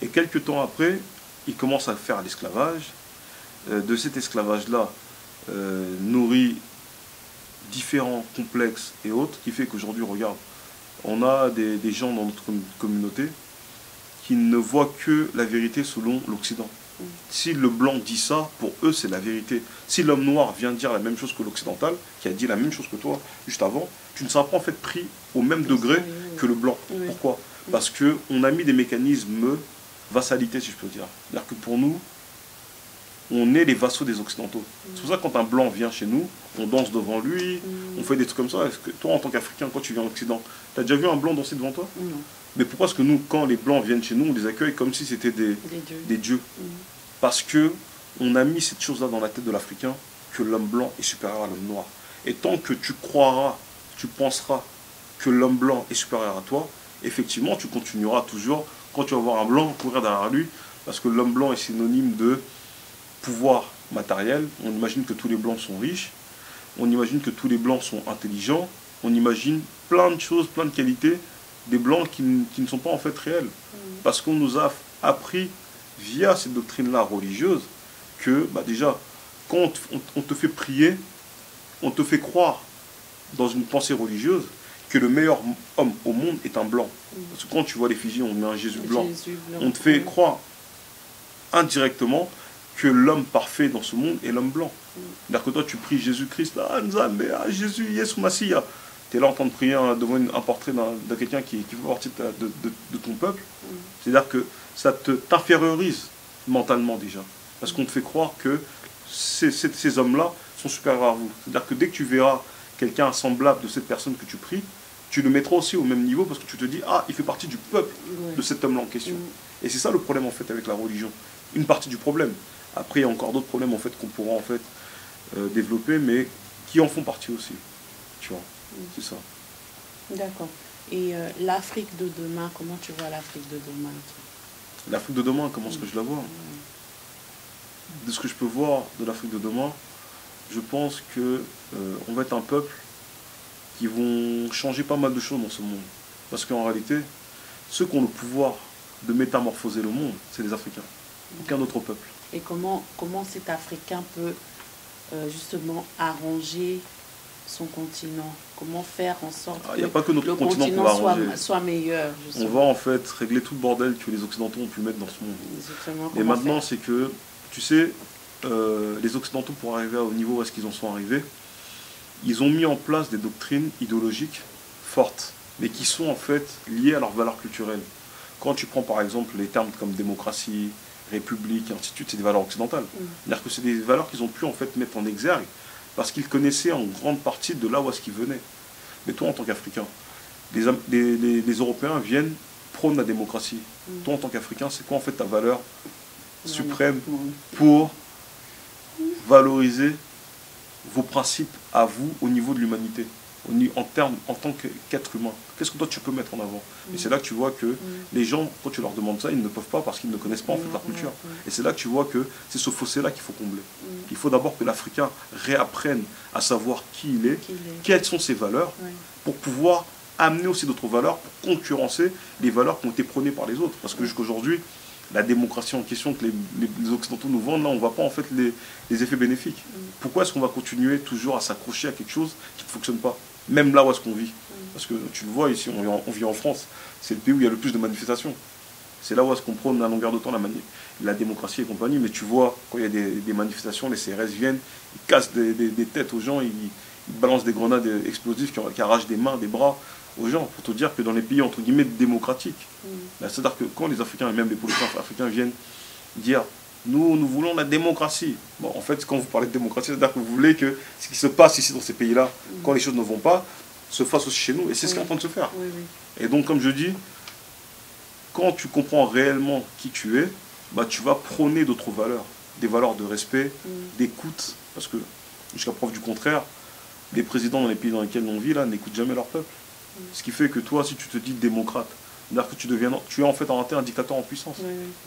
Et quelques temps après, ils commencent à faire l'esclavage. De cet esclavage-là, nourrit différents complexes et autres, qui fait qu'aujourd'hui, regarde, on a des gens dans notre communauté qui ne voient que la vérité selon l'Occident. Si le blanc dit ça, pour eux, c'est la vérité. Si l'homme noir vient dire la même chose que l'occidental, qui a dit la même chose que toi juste avant, tu ne seras pas en fait pris au même degré que le blanc. Pourquoi? Parce qu'on a mis des mécanismes vassalité, si je peux dire. C'est-à-dire que pour nous, on est les vassaux des Occidentaux. C'est pour ça que quand un blanc vient chez nous, on danse devant lui, on fait des trucs comme ça. Est-ce que toi, en tant qu'Africain, quand tu viens en Occident, tu as déjà vu un blanc danser devant toi? Non. Mais pourquoi est-ce que nous, quand les blancs viennent chez nous, on les accueille comme si c'était des dieux? Parce que on a mis cette chose-là dans la tête de l'Africain, que l'homme blanc est supérieur à l'homme noir. Et tant que tu croiras, tu penseras que l'homme blanc est supérieur à toi, effectivement, tu continueras toujours, quand tu vas voir un blanc, courir derrière lui, parce que l'homme blanc est synonyme de pouvoir matériel. On imagine que tous les blancs sont riches, on imagine que tous les blancs sont intelligents, on imagine plein de choses, plein de qualités, des blancs qui ne sont pas en fait réels. Parce qu'on nous a appris, via cette doctrine-là religieuse, que déjà, quand on te fait prier, on te fait croire dans une pensée religieuse que le meilleur homme au monde est un blanc. Parce que quand tu vois l'effigie, on met un Jésus blanc. On te fait croire indirectement que l'homme parfait dans ce monde est l'homme blanc. C'est-à-dire que toi, tu pries Jésus-Christ, Jésus, Yesu Massia. Tu es là en train de prier devant un portrait de quelqu'un qui fait partie de ton peuple. C'est-à-dire que ça t'infériorise mentalement déjà. Parce qu'on te fait croire que ces hommes-là sont supérieurs à vous. C'est-à-dire que dès que tu verras quelqu'un semblable de cette personne que tu pries, tu le mettras aussi au même niveau parce que tu te dis, ah, il fait partie du peuple de cet homme-là en question. Et c'est ça le problème en fait avec la religion. Une partie du problème. Après, il y a encore d'autres problèmes en fait qu'on pourra en fait développer, mais qui en font partie aussi. Tu vois, c'est ça. D'accord. Et l'Afrique de demain, comment tu vois l'Afrique de demain? L'Afrique de demain, comment est-ce que je la vois? De ce que je peux voir de l'Afrique de demain, je pense que on va être un peuple qui vont changer pas mal de choses dans ce monde. Parce qu'en réalité, ceux qui ont le pouvoir de métamorphoser le monde, c'est les Africains. Aucun autre peuple. Et comment cet Africain peut justement arranger son continent? Comment faire en sorte que pas que notre le continent soit meilleur, justement. On va en fait régler tout le bordel que les Occidentaux ont pu mettre dans ce monde. Exactement. Et maintenant, c'est que, tu sais, les Occidentaux, pour arriver au niveau où est-ce qu'ils en sont arrivés, ils ont mis en place des doctrines idéologiques fortes, mais qui sont en fait liées à leurs valeurs culturelles. Quand tu prends par exemple les termes comme démocratie, république, et ainsi de suite, c'est des valeurs occidentales. C'est-à-dire que c'est des valeurs qu'ils ont pu en fait mettre en exergue, parce qu'ils connaissaient en grande partie de là où est-ce qu'ils venaient. Mais toi, en tant qu'Africain, les Européens viennent prônent la démocratie. Toi, en tant qu'Africain, c'est quoi en fait ta valeur suprême pour valoriser vos principes à vous au niveau de l'humanité, en tant qu'être humain? Qu'est-ce que toi tu peux mettre en avant? Et c'est là que tu vois que les gens, quand tu leur demandes ça, ils ne peuvent pas parce qu'ils ne connaissent pas en fait leur culture. Et c'est là que tu vois que c'est ce fossé-là qu'il faut combler. Il faut d'abord que l'Africain réapprenne à savoir qui il est, quelles sont ses valeurs, pour pouvoir amener aussi d'autres valeurs, pour concurrencer les valeurs qui ont été prônées par les autres. Parce que jusqu'aujourd'hui, la démocratie en question que les Occidentaux nous vendent, là, on ne voit pas en fait les effets bénéfiques. Pourquoi est-ce qu'on va continuer toujours à s'accrocher à quelque chose qui ne fonctionne pas? Même là où est-ce qu'on vit. Parce que tu le vois ici, on vit en France, c'est le pays où il y a le plus de manifestations. C'est là où est-ce qu'on prône à longueur de temps la démocratie et compagnie. Mais tu vois, quand il y a des manifestations, les CRS viennent, ils cassent des têtes aux gens, ils balancent des grenades explosives qui arrachent des mains, des bras aux gens, pour te dire que dans les pays entre guillemets démocratiques, c'est-à-dire que quand les Africains et même les politiciens africains viennent dire nous voulons la démocratie, bon, en fait quand vous parlez de démocratie, c'est-à-dire que vous voulez que ce qui se passe ici dans ces pays-là, quand les choses ne vont pas, se fasse aussi chez nous, et c'est ce qui est en train de se faire. Et donc comme je dis, quand tu comprends réellement qui tu es, tu vas prôner d'autres valeurs, des valeurs de respect, d'écoute, parce que jusqu'à preuve du contraire, les présidents dans les pays dans lesquels on vit là n'écoutent jamais leur peuple. Ce qui fait que toi, si tu te dis démocrate, c'est-à-dire que tu es en fait en réalité un dictateur en puissance.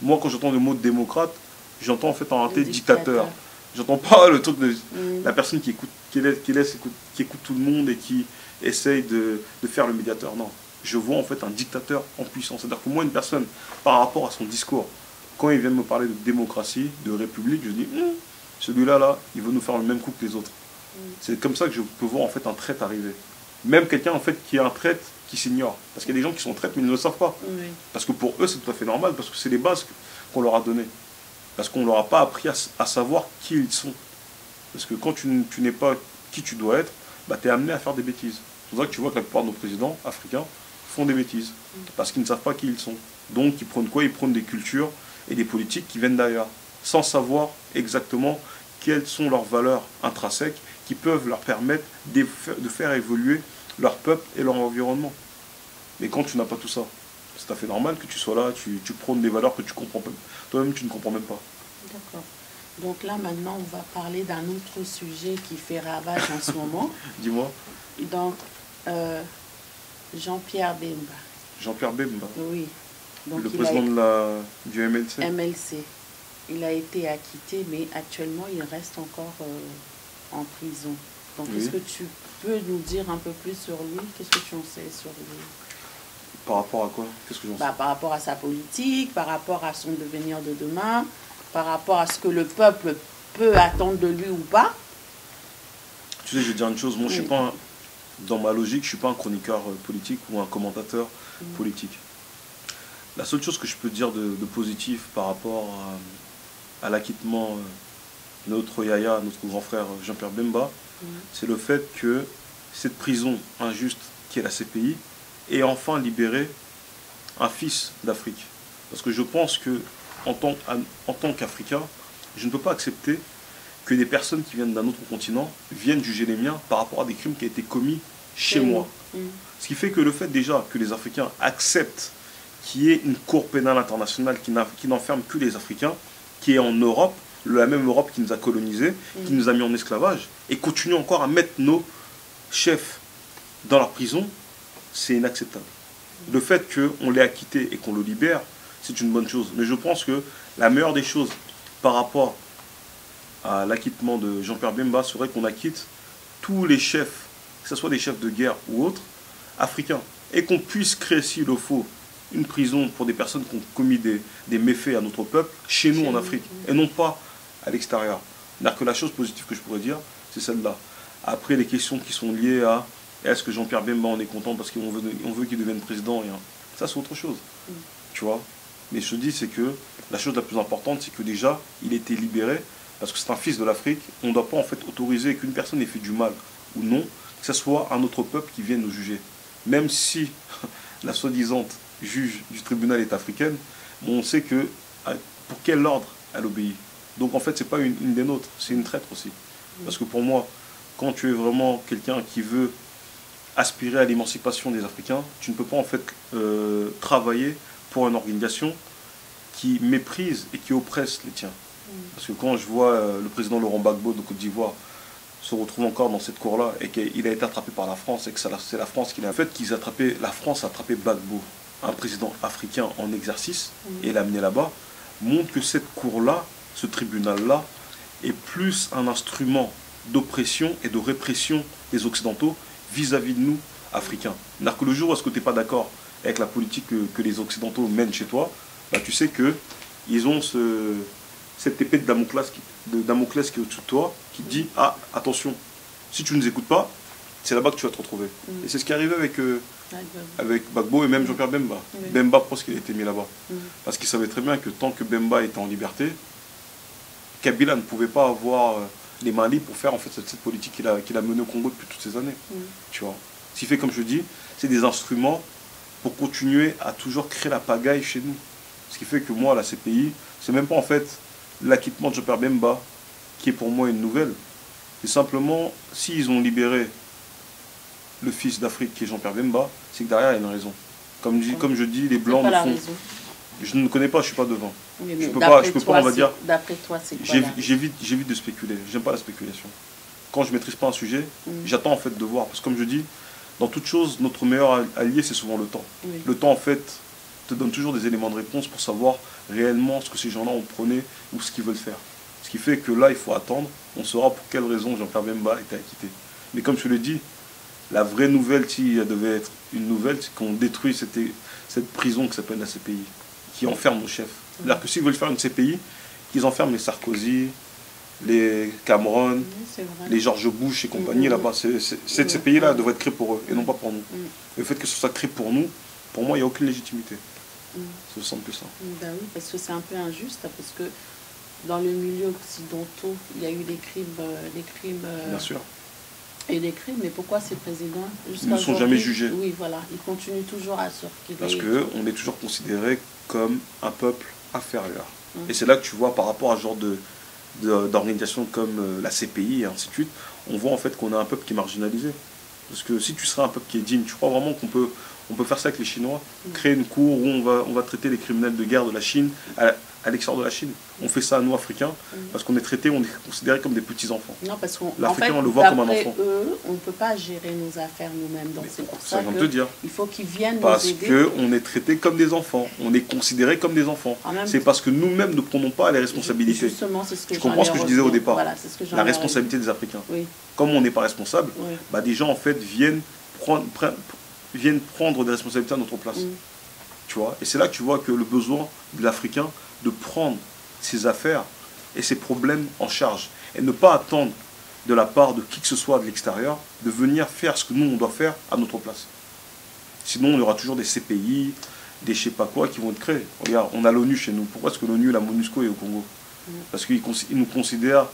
Moi, quand j'entends le mot démocrate, j'entends en fait en réalité dictateur. J'entends pas le truc de la personne qui écoute tout le monde et qui essaye de faire le médiateur. Non, je vois en fait un dictateur en puissance. C'est-à-dire que moi, une personne, par rapport à son discours, quand il vient me parler de démocratie, de république, je dis, celui-là, il veut nous faire le même coup que les autres. C'est comme ça que je peux voir en fait un traître arriver. Même quelqu'un en fait qui est un traître qui s'ignore. Parce qu'il y a des gens qui sont traîtres mais ils ne le savent pas. Parce que pour eux c'est tout à fait normal, parce que c'est les bases qu'on leur a données. Parce qu'on ne leur a pas appris à savoir qui ils sont. Parce que quand tu n'es pas qui tu dois être, tu es amené à faire des bêtises. C'est pour ça que tu vois que la plupart de nos présidents africains font des bêtises. Parce qu'ils ne savent pas qui ils sont. Donc ils prônent quoi? Ils prônent des cultures et des politiques qui viennent d'ailleurs. sans savoir exactement quelles sont leurs valeurs intrinsèques qui peuvent leur permettre de faire évoluer leur peuple et leur environnement. Mais quand tu n'as pas tout ça, c'est tout à fait normal que tu sois là, tu prônes des valeurs que tu comprends pas. Toi-même, tu ne comprends même pas. D'accord. Donc là, maintenant, on va parler d'un autre sujet qui fait ravage en ce moment. Dis-moi. Donc, Jean-Pierre Bemba. Jean-Pierre Bemba. Oui. Donc, le président du MLC. MLC. Il a été acquitté, mais actuellement, il reste encore en prison. Donc, oui. Est-ce que tu peux nous dire un peu plus sur lui? Qu'est-ce que tu en sais sur lui? Par rapport à quoi? Qu'est-ce que j'en sais? Par rapport à sa politique, par rapport à son devenir de demain, par rapport à ce que le peuple peut attendre de lui ou pas. Tu sais, je vais dire une chose. Moi, je suis pas dans ma logique, je ne suis pas un chroniqueur politique ou un commentateur politique. La seule chose que je peux dire de positif par rapport à l'acquittement de notre Yaya, notre grand frère Jean-Pierre Bemba, c'est le fait que cette prison injuste qui est la CPI ait enfin libéré un fils d'Afrique. Parce que je pense que en tant qu'Africain, je ne peux pas accepter que des personnes qui viennent d'un autre continent viennent juger les miens par rapport à des crimes qui ont été commis chez moi. Ce qui fait que le fait déjà que les Africains acceptent qu'il y ait une cour pénale internationale qui n'enferme que les Africains, qui est en Europe, la même Europe qui nous a colonisés, qui nous a mis en esclavage, et continue encore à mettre nos chefs dans leur prison, c'est inacceptable. Le fait qu'on l'ait acquitté et qu'on le libère, c'est une bonne chose. Mais je pense que la meilleure des choses par rapport à l'acquittement de Jean-Pierre Bemba serait qu'on acquitte tous les chefs, que ce soit des chefs de guerre ou autres, africains, et qu'on puisse créer, s'il le faut, une prison pour des personnes qui ont commis des méfaits à notre peuple, chez nous en Afrique, et non pas à l'extérieur. C'est-à-dire que la chose positive que je pourrais dire, c'est celle-là. Après, les questions qui sont liées à est-ce que Jean-Pierre Bemba en est content parce qu'on veut qu'il devienne président, ça c'est autre chose. Tu vois. Mais je te dis, c'est que la chose la plus importante, c'est que déjà, il a été libéré, parce que c'est un fils de l'Afrique. On ne doit pas en fait autoriser qu'une personne ait fait du mal ou non, que ce soit un autre peuple qui vienne nous juger. Même si la soi-disant juge du tribunal est africaine, on sait que pour quel ordre elle obéit. Donc en fait, ce n'est pas une des nôtres, c'est une traître aussi. Parce que pour moi, quand tu es vraiment quelqu'un qui veut aspirer à l'émancipation des Africains, tu ne peux pas en fait travailler pour une organisation qui méprise et qui oppresse les tiens. Parce que quand je vois le président Laurent Gbagbo de Côte d'Ivoire se retrouve encore dans cette cour-là et qu'il a été attrapé par la France et que c'est la France qui l'a fait, la France a attrapé Gbagbo, un président africain en exercice, et l'a amené là-bas, montre que cette cour-là, ce tribunal-là, est plus un instrument d'oppression et de répression des Occidentaux vis-à-vis de nous, Africains. C'est-à-dire que le jour où est-ce que tu n'es pas d'accord avec la politique que les Occidentaux mènent chez toi, bah, tu sais qu'ils ont cette épée de Damoclès qui est au-dessus de toi, qui dit « Ah, attention, si tu ne nous écoutes pas, c'est là-bas que tu vas te retrouver. Et c'est ce qui est arrivé avec Gbagbo et même Jean-Pierre Bemba. Bemba, parce qu'il a été mis là-bas. Parce qu'il savait très bien que tant que Bemba était en liberté, Kabila ne pouvait pas avoir les mains libres pour faire en fait cette politique qu'il a menée au Congo depuis toutes ces années. Tu vois. Ce qui fait, comme je dis, c'est des instruments pour continuer à toujours créer la pagaille chez nous. Ce qui fait que moi, la CPI, c'est même pas en fait l'acquittement de Jean-Pierre Bemba qui est pour moi une nouvelle. C'est simplement, s'ils ont libéré le fils d'Afrique qui est Jean-Pierre Bemba, c'est que derrière il y a une raison. Comme je dis, les Blancs ne font... Je ne connais pas, je ne suis pas devant. Oui, je peux pas, on va dire... D'après toi, c'est quoi? J'évite de spéculer. J'aime pas la spéculation. Quand je ne maîtrise pas un sujet, j'attends en fait de voir. Parce que comme je dis, dans toute chose, notre meilleur allié, c'est souvent le temps. Le temps, en fait, te donne toujours des éléments de réponse pour savoir réellement ce que ces gens-là ont prôné ou ce qu'ils veulent faire. Ce qui fait que là, il faut attendre. On saura pour quelle raison Jean-Pierre Bemba a été acquitté. Mais comme je l'ai dit, la vraie nouvelle, si elle devait être une nouvelle, c'est qu'on détruit cette prison qui s'appelle la CPI, qui enferme nos chefs. C'est-à-dire que s'ils veulent faire une CPI, qu'ils enferment les Sarkozy, les Cameron, les George Bush et compagnie là-bas. Cette CPI-là devrait être créée pour eux et non pas pour nous. Le fait que ce soit créé pour nous, pour moi, il n'y a aucune légitimité. C'est aussi simple que ça. Ben oui, parce que c'est un peu injuste, parce que dans le milieu occidental, il y a eu des crimes Bien sûr. Et des crimes, mais pourquoi ces présidents ils ne sont jamais jugés? Oui, voilà, ils continuent toujours à circuler. Parce qu'on est toujours considéré comme un peuple inférieur. Et c'est là que tu vois par rapport à ce genre d'organisations comme la CPI et ainsi de suite, on voit en fait qu'on a un peuple qui est marginalisé. Parce que si tu serais un peuple qui est digne, tu crois vraiment qu'on peut faire ça avec les Chinois, créer une cour où on va traiter les criminels de guerre de la Chine à l'extérieur de la Chine. On fait ça à nous, Africains, parce qu'on est traités, on est considérés comme des petits-enfants. Non, parce qu'en l'Africain, on le voit comme un enfant. Eux, on ne peut pas gérer nos affaires nous-mêmes. Donc c'est pour ça qu'il faut qu'ils viennent parce nous aider. Parce qu'on est traités comme des enfants, on est considérés comme des enfants. C'est parce que nous-mêmes ne prenons pas les responsabilités. Justement, c'est ce que tu comprends ce que je disais au départ? Voilà, c'est ce que la responsabilité des Africains. Oui. Comme on n'est pas responsable, Oui. Bah, des gens en fait viennent prendre des responsabilités à notre place. Tu vois? Et c'est là que tu vois que le besoin de l'Africain de prendre ses affaires et ses problèmes en charge. Et ne pas attendre de la part de qui que ce soit de l'extérieur de venir faire ce que nous on doit faire à notre place. Sinon, il y aura toujours des CPI, des je sais pas quoi qui vont être créés. Regarde, on a l'ONU chez nous. Pourquoi est-ce que l'ONU, la MONUSCO est au Congo? Parce qu'ils nous considèrent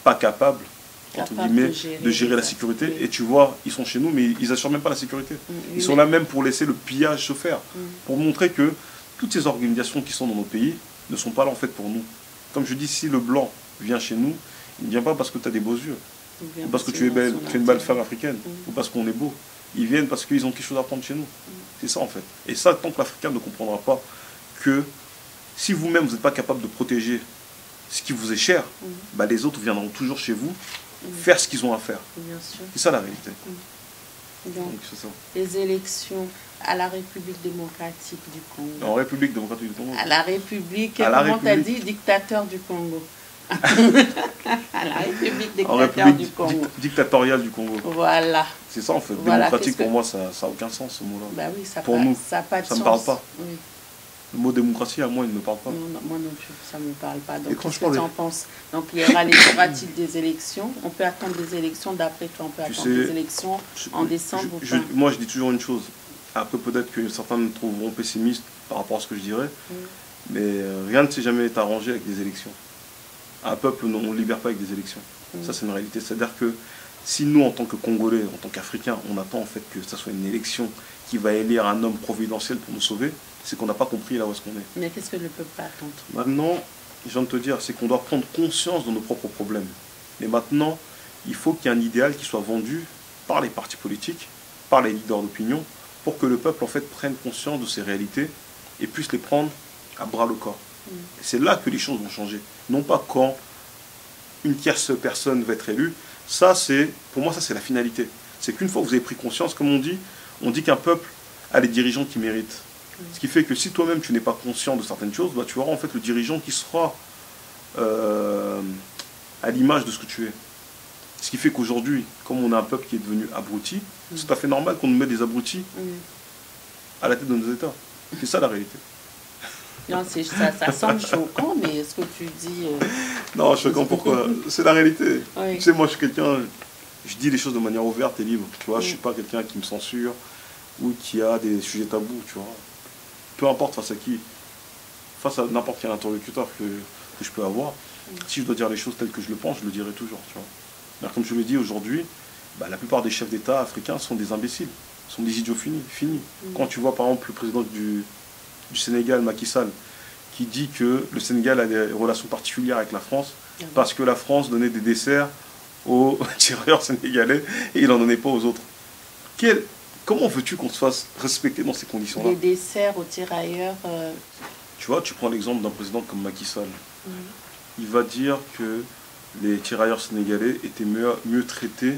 pas capables, entre guillemets, de gérer la sécurité. Oui. Et tu vois, ils sont chez nous, mais ils n'assurent même pas la sécurité. Ils sont là même pour laisser le pillage se faire. Pour montrer que toutes ces organisations qui sont dans nos pays ne sont pas là en fait pour nous. Comme je dis, si le blanc vient chez nous, il ne vient pas parce que tu as des beaux yeux, ou parce que tu es belle, tu es une belle femme africaine, ou parce qu'on est beau. Ils viennent parce qu'ils ont quelque chose à prendre chez nous. C'est ça en fait. Et ça, tant que l'Africain ne comprendra pas que si vous-même vous n'êtes pas capable de protéger ce qui vous est cher, bah, les autres viendront toujours chez vous faire ce qu'ils ont à faire. C'est ça la réalité. Donc ça. Les élections à la République démocratique du Congo. En République démocratique du Congo. À la République, comment tu as dit, dictateur du Congo. À la République dictatoriale du Congo. Voilà. C'est ça en fait. Voilà, démocratique pour moi, ça n'a aucun sens ce mot-là. Bah oui, ça pour nous, ça pas de ça sens. ne me parle pas. Oui. Le mot démocratie, à moi, il ne me parle pas. Non, moi non plus, ça ne me parle pas. Donc, qu'est-ce que tu en penses? Donc, il y aura les thématiques des élections. On peut attendre des élections, d'après toi, on peut attendre des élections en décembre ou pas? Moi, je dis toujours une chose. Après, peut-être que certains me trouveront pessimiste par rapport à ce que je dirais. Mais rien ne s'est jamais arrangé avec des élections. Un peuple, on ne libère pas avec des élections. Ça, c'est une réalité. C'est-à-dire que si nous, en tant que Congolais, en tant qu'Africains, on attend en fait que ça soit une élection qui va élire un homme providentiel pour nous sauver, c'est qu'on n'a pas compris là où est-ce qu'on est. Mais qu'est-ce que le peuple peut attendre? Maintenant, je viens de te dire, c'est qu'on doit prendre conscience de nos propres problèmes. Mais maintenant, il faut qu'il y ait un idéal qui soit vendu par les partis politiques, par les leaders d'opinion, pour que le peuple en fait prenne conscience de ces réalités et puisse les prendre à bras le corps. Et c'est là que les choses vont changer. Non pas quand une tierce personne va être élue. Ça, pour moi, ça c'est la finalité. C'est qu'une fois que vous avez pris conscience, comme on dit qu'un peuple a les dirigeants qui méritent. Ce qui fait que si toi-même tu n'es pas conscient de certaines choses, bah, tu auras en fait le dirigeant qui sera à l'image de ce que tu es. Ce qui fait qu'aujourd'hui, comme on a un peuple qui est devenu abruti, c'est tout à fait normal qu'on nous mette des abrutis à la tête de nos États. C'est ça la réalité. Non, ça semble choquant, mais est-ce que tu dis... Non, choquant pourquoi? C'est la réalité. Oui. Tu sais, moi je suis quelqu'un, je dis les choses de manière ouverte et libre. Tu vois, je ne suis pas quelqu'un qui me censure ou qui a des sujets tabous, tu vois. Peu importe face à qui, face à n'importe quel interlocuteur que je peux avoir, si je dois dire les choses telles que je le pense, je le dirai toujours, tu vois. Alors, comme je le dis aujourd'hui, bah, la plupart des chefs d'État africains sont des imbéciles, sont des idiots finis. Quand tu vois par exemple le président du Sénégal, Macky Sall, qui dit que le Sénégal a des relations particulières avec la France parce que la France donnait des desserts aux tirailleurs sénégalais et il n'en donnait pas aux autres. Comment veux-tu qu'on se fasse respecter dans ces conditions-là? Des desserts aux tirailleurs... Tu vois, tu prends l'exemple d'un président comme Macky Sall. Il va dire que les tirailleurs sénégalais étaient mieux traités,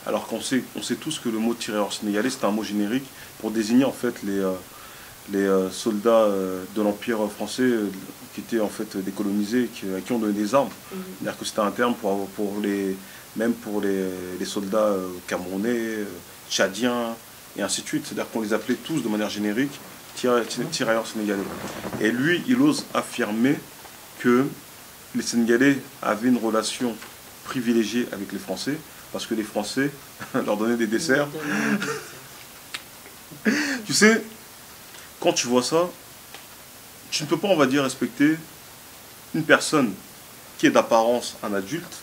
alors qu'on sait tous que le mot tirailleurs sénégalais, c'est un mot générique pour désigner en fait les soldats de l'Empire français qui étaient en fait décolonisés, à qui on donnait des armes. C'est-à-dire que c'était un terme même pour les soldats camerounais, tchadiens, et ainsi de suite. C'est-à-dire qu'on les appelait tous de manière générique tirailleurs sénégalais. Et lui, il ose affirmer que les Sénégalais avaient une relation privilégiée avec les Français, parce que les Français leur donnaient des desserts. Tu sais, quand tu vois ça, tu ne peux pas, on va dire, respecter une personne qui est d'apparence un adulte,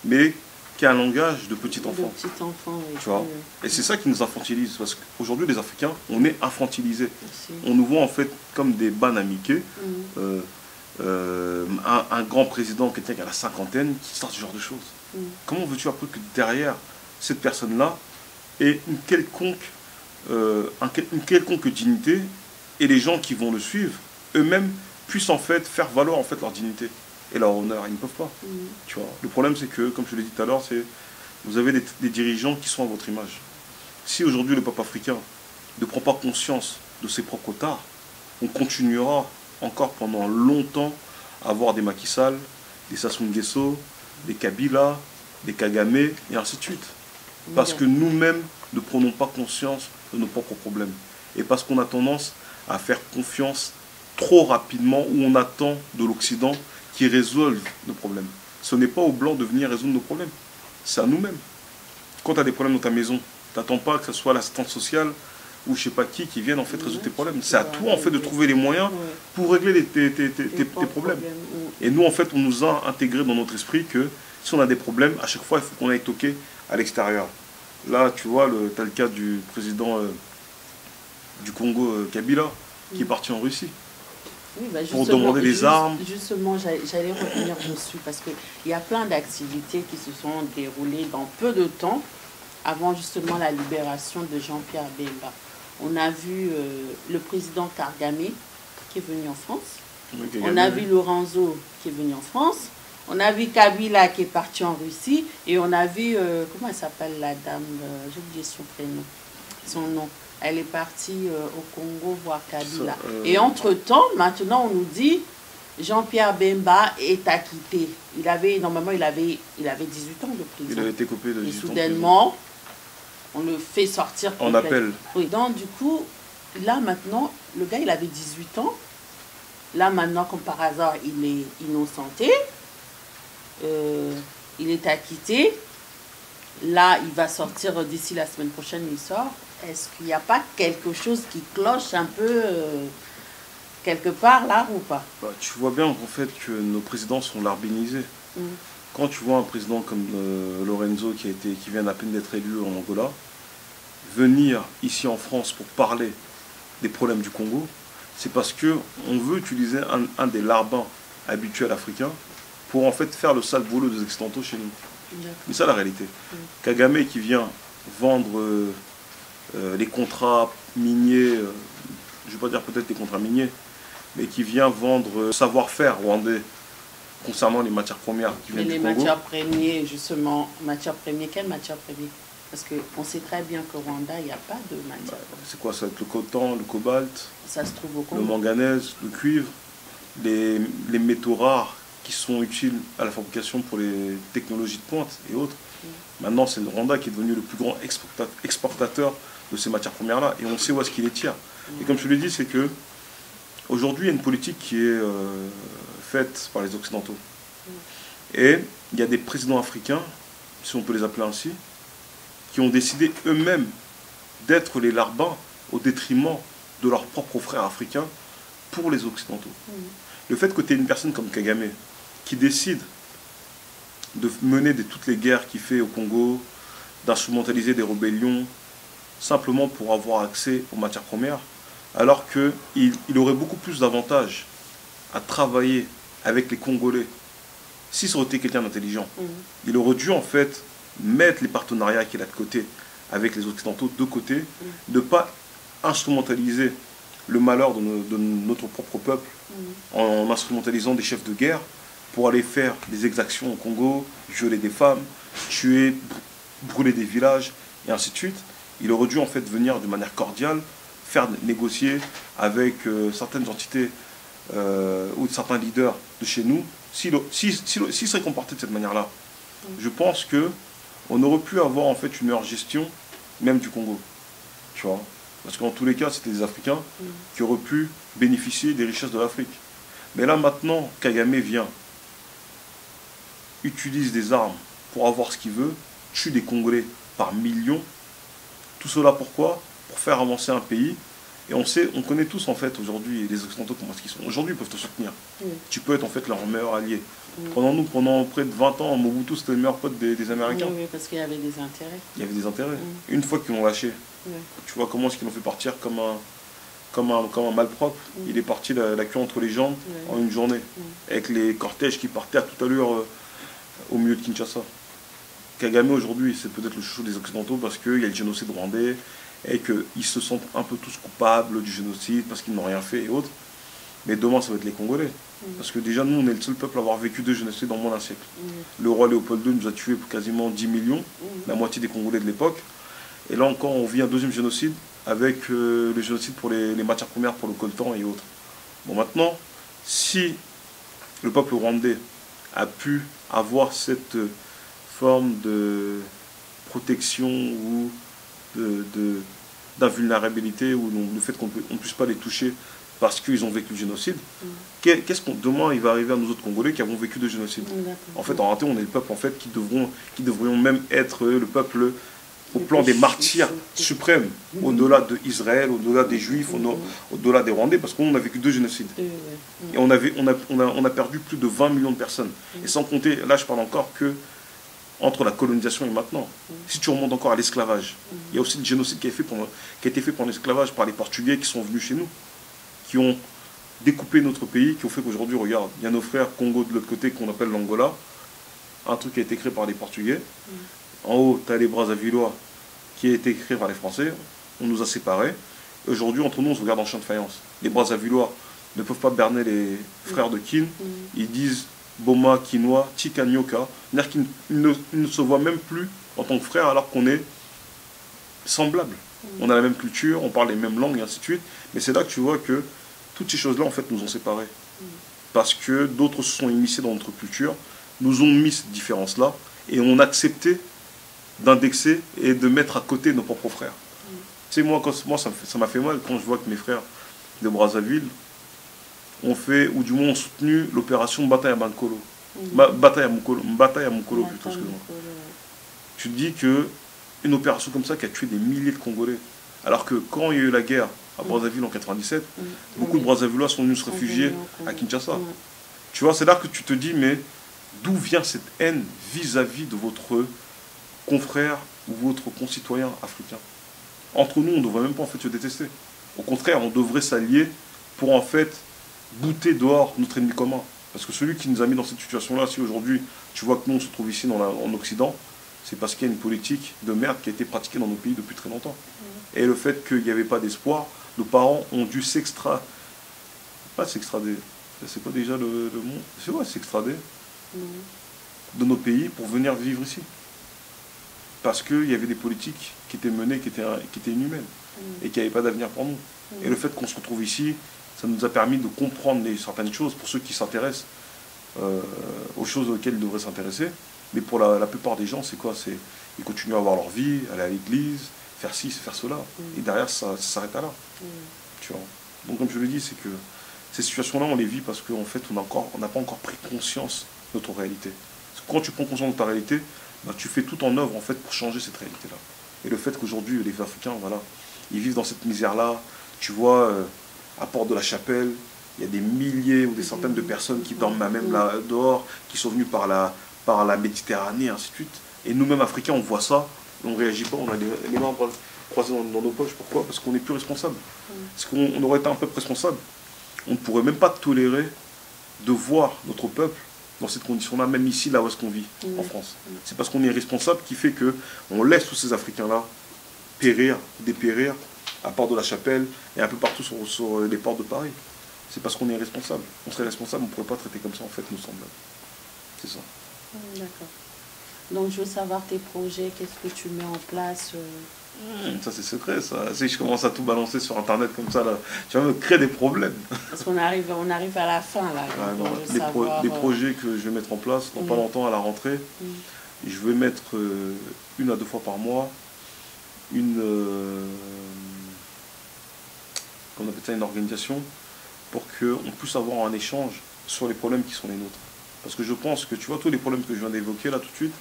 mais qui a un langage de petit enfant. De petit enfant, oui. Tu vois. Et c'est ça qui nous infantilise, parce qu'aujourd'hui, les Africains, on est infantilisés. On nous voit en fait comme des bannes à Mickey. un grand président, quelqu'un qui a la cinquantaine, qui sort ce genre de choses. Comment veux-tu après que derrière cette personne-là ait une quelconque dignité et les gens qui vont le suivre eux-mêmes puissent en fait faire valoir en fait leur dignité et leur honneur? Ils ne peuvent pas. Tu vois. Le problème c'est que, comme je l'ai dit tout à l'heure, c'est vous avez des dirigeants qui sont à votre image. Si aujourd'hui le peuple africain ne prend pas conscience de ses propres tares, on continuera encore pendant longtemps à avoir des Macky Sall, des Sassou Nguesso, des Kabila, des Kagame, et ainsi de suite. Parce que nous-mêmes ne prenons pas conscience de nos propres problèmes. Et parce qu'on a tendance à faire confiance trop rapidement, ou on attend de l'Occident qui résolve nos problèmes. Ce n'est pas aux Blancs de venir résoudre nos problèmes. C'est à nous-mêmes. Quand tu as des problèmes dans ta maison, tu n'attends pas que ce soit l'assistante sociale ou je sais pas qui viennent en fait résoudre tes problèmes. C'est à toi en fait de trouver les moyens pour régler tes problèmes. Et nous en fait on nous a intégré dans notre esprit que si on a des problèmes, à chaque fois il faut qu'on aille toquer à l'extérieur. Là tu vois, tu as le cas du président du Congo, Kabila, qui est parti en Russie. Oui, bah pour demander des armes. Justement, j'allais revenir dessus parce qu'il y a plein d'activités qui se sont déroulées dans peu de temps avant justement la libération de Jean-Pierre Bemba. On a vu le président Kagame qui est venu en France. Oui, on a vu Lorenzo qui est venu en France. On a vu Kabila qui est parti en Russie. Et on a vu, comment elle s'appelle la dame, j'ai oublié son prénom, son nom. Elle est partie au Congo voir Kabila. Et entre-temps, maintenant on nous dit Jean-Pierre Bemba est acquitté. Normalement il avait 18 ans de prison. Il avait été coupé de 18 ans. Et soudainement, on le fait sortir. On appelle. Oui, donc du coup, là maintenant, le gars il avait 18 ans. Là maintenant, comme par hasard, il est innocenté. Il est acquitté. Là, il va sortir d'ici la semaine prochaine, il sort. Est-ce qu'il n'y a pas quelque chose qui cloche un peu quelque part là ou pas? Tu vois bien en fait que nos présidents sont larbinisés. Quand tu vois un président comme Lorenzo qui vient à peine d'être élu en Angola, venir ici en France pour parler des problèmes du Congo, c'est parce qu'on veut utiliser un des larbins habituels africains pour en fait faire le sale boulot des Occidentaux chez nous. C'est ça la réalité. Kagame qui vient vendre les contrats miniers, je ne vais pas dire peut-être les contrats miniers, mais qui vient vendre savoir-faire rwandais concernant les matières premières qui viennent du Congo. Les matières premières, justement, quelles matières premières? Parce qu'on sait très bien qu'au Rwanda, il n'y a pas de matière. C'est quoi? Ça va être le coton, le cobalt, ça se trouve au Congo. Le manganèse, le cuivre, les métaux rares qui sont utiles à la fabrication pour les technologies de pointe et autres. Maintenant, c'est le Rwanda qui est devenu le plus grand exportateur de ces matières premières-là. Et on sait où est-ce qu'il les tire. Et comme je te l'ai dit, c'est que aujourd'hui, il y a une politique qui est faite par les Occidentaux. Et il y a des présidents africains, si on peut les appeler ainsi, qui ont décidé eux-mêmes d'être les larbins au détriment de leurs propres frères africains pour les Occidentaux. Le fait que tu aies une personne comme Kagame qui décide de mener toutes les guerres qu'il fait au Congo, d'instrumentaliser des rébellions, simplement pour avoir accès aux matières premières, alors qu'il aurait beaucoup plus d'avantages à travailler avec les Congolais. Si ça aurait été quelqu'un d'intelligent, il aurait dû en fait mettre les partenariats qu'il a de côté avec les Occidentaux de côté, ne pas instrumentaliser le malheur de notre propre peuple en instrumentalisant des chefs de guerre pour aller faire des exactions au Congo, violer des femmes, tuer, brûler des villages et ainsi de suite. Il aurait dû en fait venir de manière cordiale, faire négocier avec certaines entités ou certains leaders de chez nous. S'il serait comporté de cette manière-là, je pense qu'on aurait pu avoir en fait une meilleure gestion même du Congo. Tu vois, parce qu'en tous les cas, c'était des Africains qui auraient pu bénéficier des richesses de l'Afrique. Mais là maintenant, Kagame vient, utilise des armes pour avoir ce qu'il veut, tue des Congolais par millions. Tout cela pourquoi? Pour faire avancer un pays. Et on connaît tous en fait aujourd'hui les Occidentaux comment est-ce qu'ils sont. Aujourd'hui ils peuvent te soutenir. Tu peux être en fait leur meilleur allié. Pendant près de 20 ans, Mobutu c'était le meilleur pote des Américains. Oui, parce qu'il y avait des intérêts. Il y avait des intérêts. Une fois qu'ils l'ont lâché, tu vois comment est-ce qu'ils l'ont fait partir comme comme un malpropre. Il est parti la queue entre les jambes en une journée, avec les cortèges qui partaient à toute allure au milieu de Kinshasa. Kagame aujourd'hui, c'est peut-être le chouchou des Occidentaux parce qu'il y a le génocide rwandais et qu'ils se sentent un peu tous coupables du génocide parce qu'ils n'ont rien fait et autres. Mais demain, ça va être les Congolais. Parce que déjà, nous, on est le seul peuple à avoir vécu 2 génocides en moins d'un siècle. Le roi Léopold II nous a tué pour quasiment 10 millions, la moitié des Congolais de l'époque. Et là encore, on vit un 2e génocide avec le génocide pour les matières premières, pour le coltan et autres. Bon, maintenant, si le peuple rwandais a pu avoir cette forme de protection ou d'invulnérabilité, ou le fait qu'on ne puisse pas les toucher parce qu'ils ont vécu le génocide, qu'est-ce qu'on demain il va arriver à nous autres Congolais qui avons vécu le génocide? En fait, en réalité, on est le peuple en fait, qui devrions même être le peuple au plan des martyrs suprêmes, au-delà d'Israël, au-delà des Juifs, au-delà des Rwandais, parce qu'on a vécu 2 génocides. Et on a perdu plus de 20 millions de personnes. Et sans compter, là je parle encore que entre la colonisation et maintenant. Si tu remontes encore à l'esclavage, il y a aussi le génocide qui a été fait pendant l'esclavage par les Portugais qui sont venus chez nous, qui ont découpé notre pays, qui ont fait qu'aujourd'hui, regarde, il y a nos frères Congo de l'autre côté qu'on appelle l'Angola, un truc qui a été créé par les Portugais. En haut, tu as les Brazzavillois qui a été créé par les Français. On nous a séparés. Aujourd'hui, entre nous, on se regarde en chien de faïence. Les Brazzavillois ne peuvent pas berner les frères de Kin. Ils disent Boma, Kinois, Tikanyoka. C'est-à-dire qu'ils ne se voient même plus en tant que frères alors qu'on est semblables. On a la même culture, on parle les mêmes langues et ainsi de suite. Mais c'est là que tu vois que toutes ces choses-là, en fait, nous ont séparés. Parce que d'autres se sont immiscés dans notre culture, nous ont mis cette différence-là et ont accepté d'indexer et de mettre à côté nos propres frères. Tu sais, moi ça m'a fait mal quand je vois que mes frères de Brazzaville ont fait, ou du moins ont soutenu l'opération Bataille à Bankolo. Bataille à Mukolo plutôt, excuse-moi. Tu te dis que une opération comme ça qui a tué des milliers de Congolais, alors que quand il y a eu la guerre à Brazzaville en 97, beaucoup de Brazzavillois sont venus se réfugier à Kinshasa. Tu vois, c'est là que tu te dis, mais d'où vient cette haine vis-à-vis de votre confrère ou votre concitoyen africain? Entre nous, on ne devrait même pas en fait se détester. Au contraire, on devrait s'allier pour en fait bouter dehors notre ennemi commun. Parce que celui qui nous a mis dans cette situation-là, si aujourd'hui tu vois que nous on se trouve ici en Occident, c'est parce qu'il y a une politique de merde qui a été pratiquée dans nos pays depuis très longtemps. Et le fait qu'il n'y avait pas d'espoir, nos parents ont dû s'extrader. C'est pas déjà le mot? C'est vrai, s'extrader de nos pays pour venir vivre ici. Parce qu'il y avait des politiques qui étaient menées, qui étaient inhumaines et qui n'avaient pas d'avenir pour nous. Et le fait qu'on se retrouve ici, ça nous a permis de comprendre certaines choses pour ceux qui s'intéressent aux choses auxquelles ils devraient s'intéresser. Mais pour la plupart des gens, c'est quoi? Ils continuent à avoir leur vie, aller à l'église, faire ci, faire cela. Et derrière, ça s'arrête à là. Tu vois. Donc comme je le dis, c'est que ces situations-là, on les vit parce qu'en fait, on n'a pas encore pris conscience de notre réalité. Parce que quand tu prends conscience de ta réalité, bah, tu fais tout en œuvre en fait pour changer cette réalité-là. Et le fait qu'aujourd'hui, les Africains, voilà, ils vivent dans cette misère-là. Tu vois, à Port-de-la-Chapelle, il y a des milliers ou des centaines de personnes qui dorment même là dehors, qui sont venues par la Méditerranée, et ainsi de suite. Et nous-mêmes, Africains, on voit ça, on ne réagit pas, on a les mains croisées dans nos poches. Pourquoi? Parce qu'on n'est plus responsable. Parce qu'on aurait été un peuple responsable. On ne pourrait même pas tolérer de voir notre peuple dans cette condition-là, même ici, là où est-ce qu'on vit, en France. C'est parce qu'on est responsable qui fait qu'on laisse tous ces Africains-là dépérir, à Port-de-la-Chapelle et un peu partout sur les ports de Paris. C'est parce qu'on est responsable. On serait responsable, on ne pourrait pas traiter comme ça, en fait, nous semblables. C'est ça. D'accord. Donc, je veux savoir tes projets, qu'est-ce que tu mets en place Ça, c'est secret, ça. Si je commence à tout balancer sur Internet comme ça, là, tu vas me créer des problèmes. Parce qu'on arrive à la fin, là. Des projets que je vais mettre en place, dans pas longtemps, à la rentrée, je vais mettre 1 à 2 fois par mois qu'on appelle ça une organisation, pour qu'on puisse avoir un échange sur les problèmes qui sont les nôtres. Parce que je pense que, tu vois, tous les problèmes que je viens d'évoquer là tout de suite,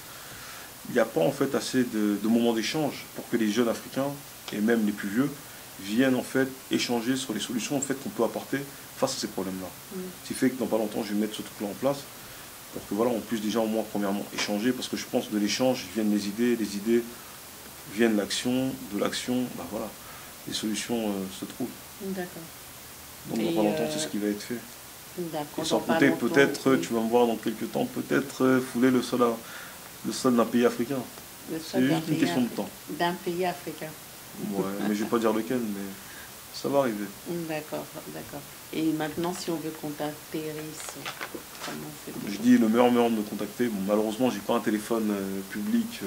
il n'y a pas en fait assez de moments d'échange pour que les jeunes Africains, et même les plus vieux, viennent en fait échanger sur les solutions en fait, qu'on peut apporter face à ces problèmes-là. Ce qui fait que dans pas longtemps, je vais mettre ce truc-là en place, pour que voilà, on puisse déjà au moins premièrement échanger, parce que je pense que de l'échange viennent les idées viennent l'action, de l'action, ben voilà, les solutions se trouvent. D'accord. Donc dans pas longtemps, c'est ce qui va être fait. D'accord. Et sans Dans pas compter, longtemps, peut-être, oui. tu vas me voir dans quelques temps, peut-être fouler le sol d'un pays africain. Le C'est sol d'un juste une pays question de temps. d'un pays africain. Ouais, mais je vais pas dire lequel, mais ça va arriver. D'accord, d'accord. Et maintenant, si on veut contacter Riss, comment on fait pour Je dis le meilleur moyen de me contacter. Bon, malheureusement, j'ai pas un téléphone public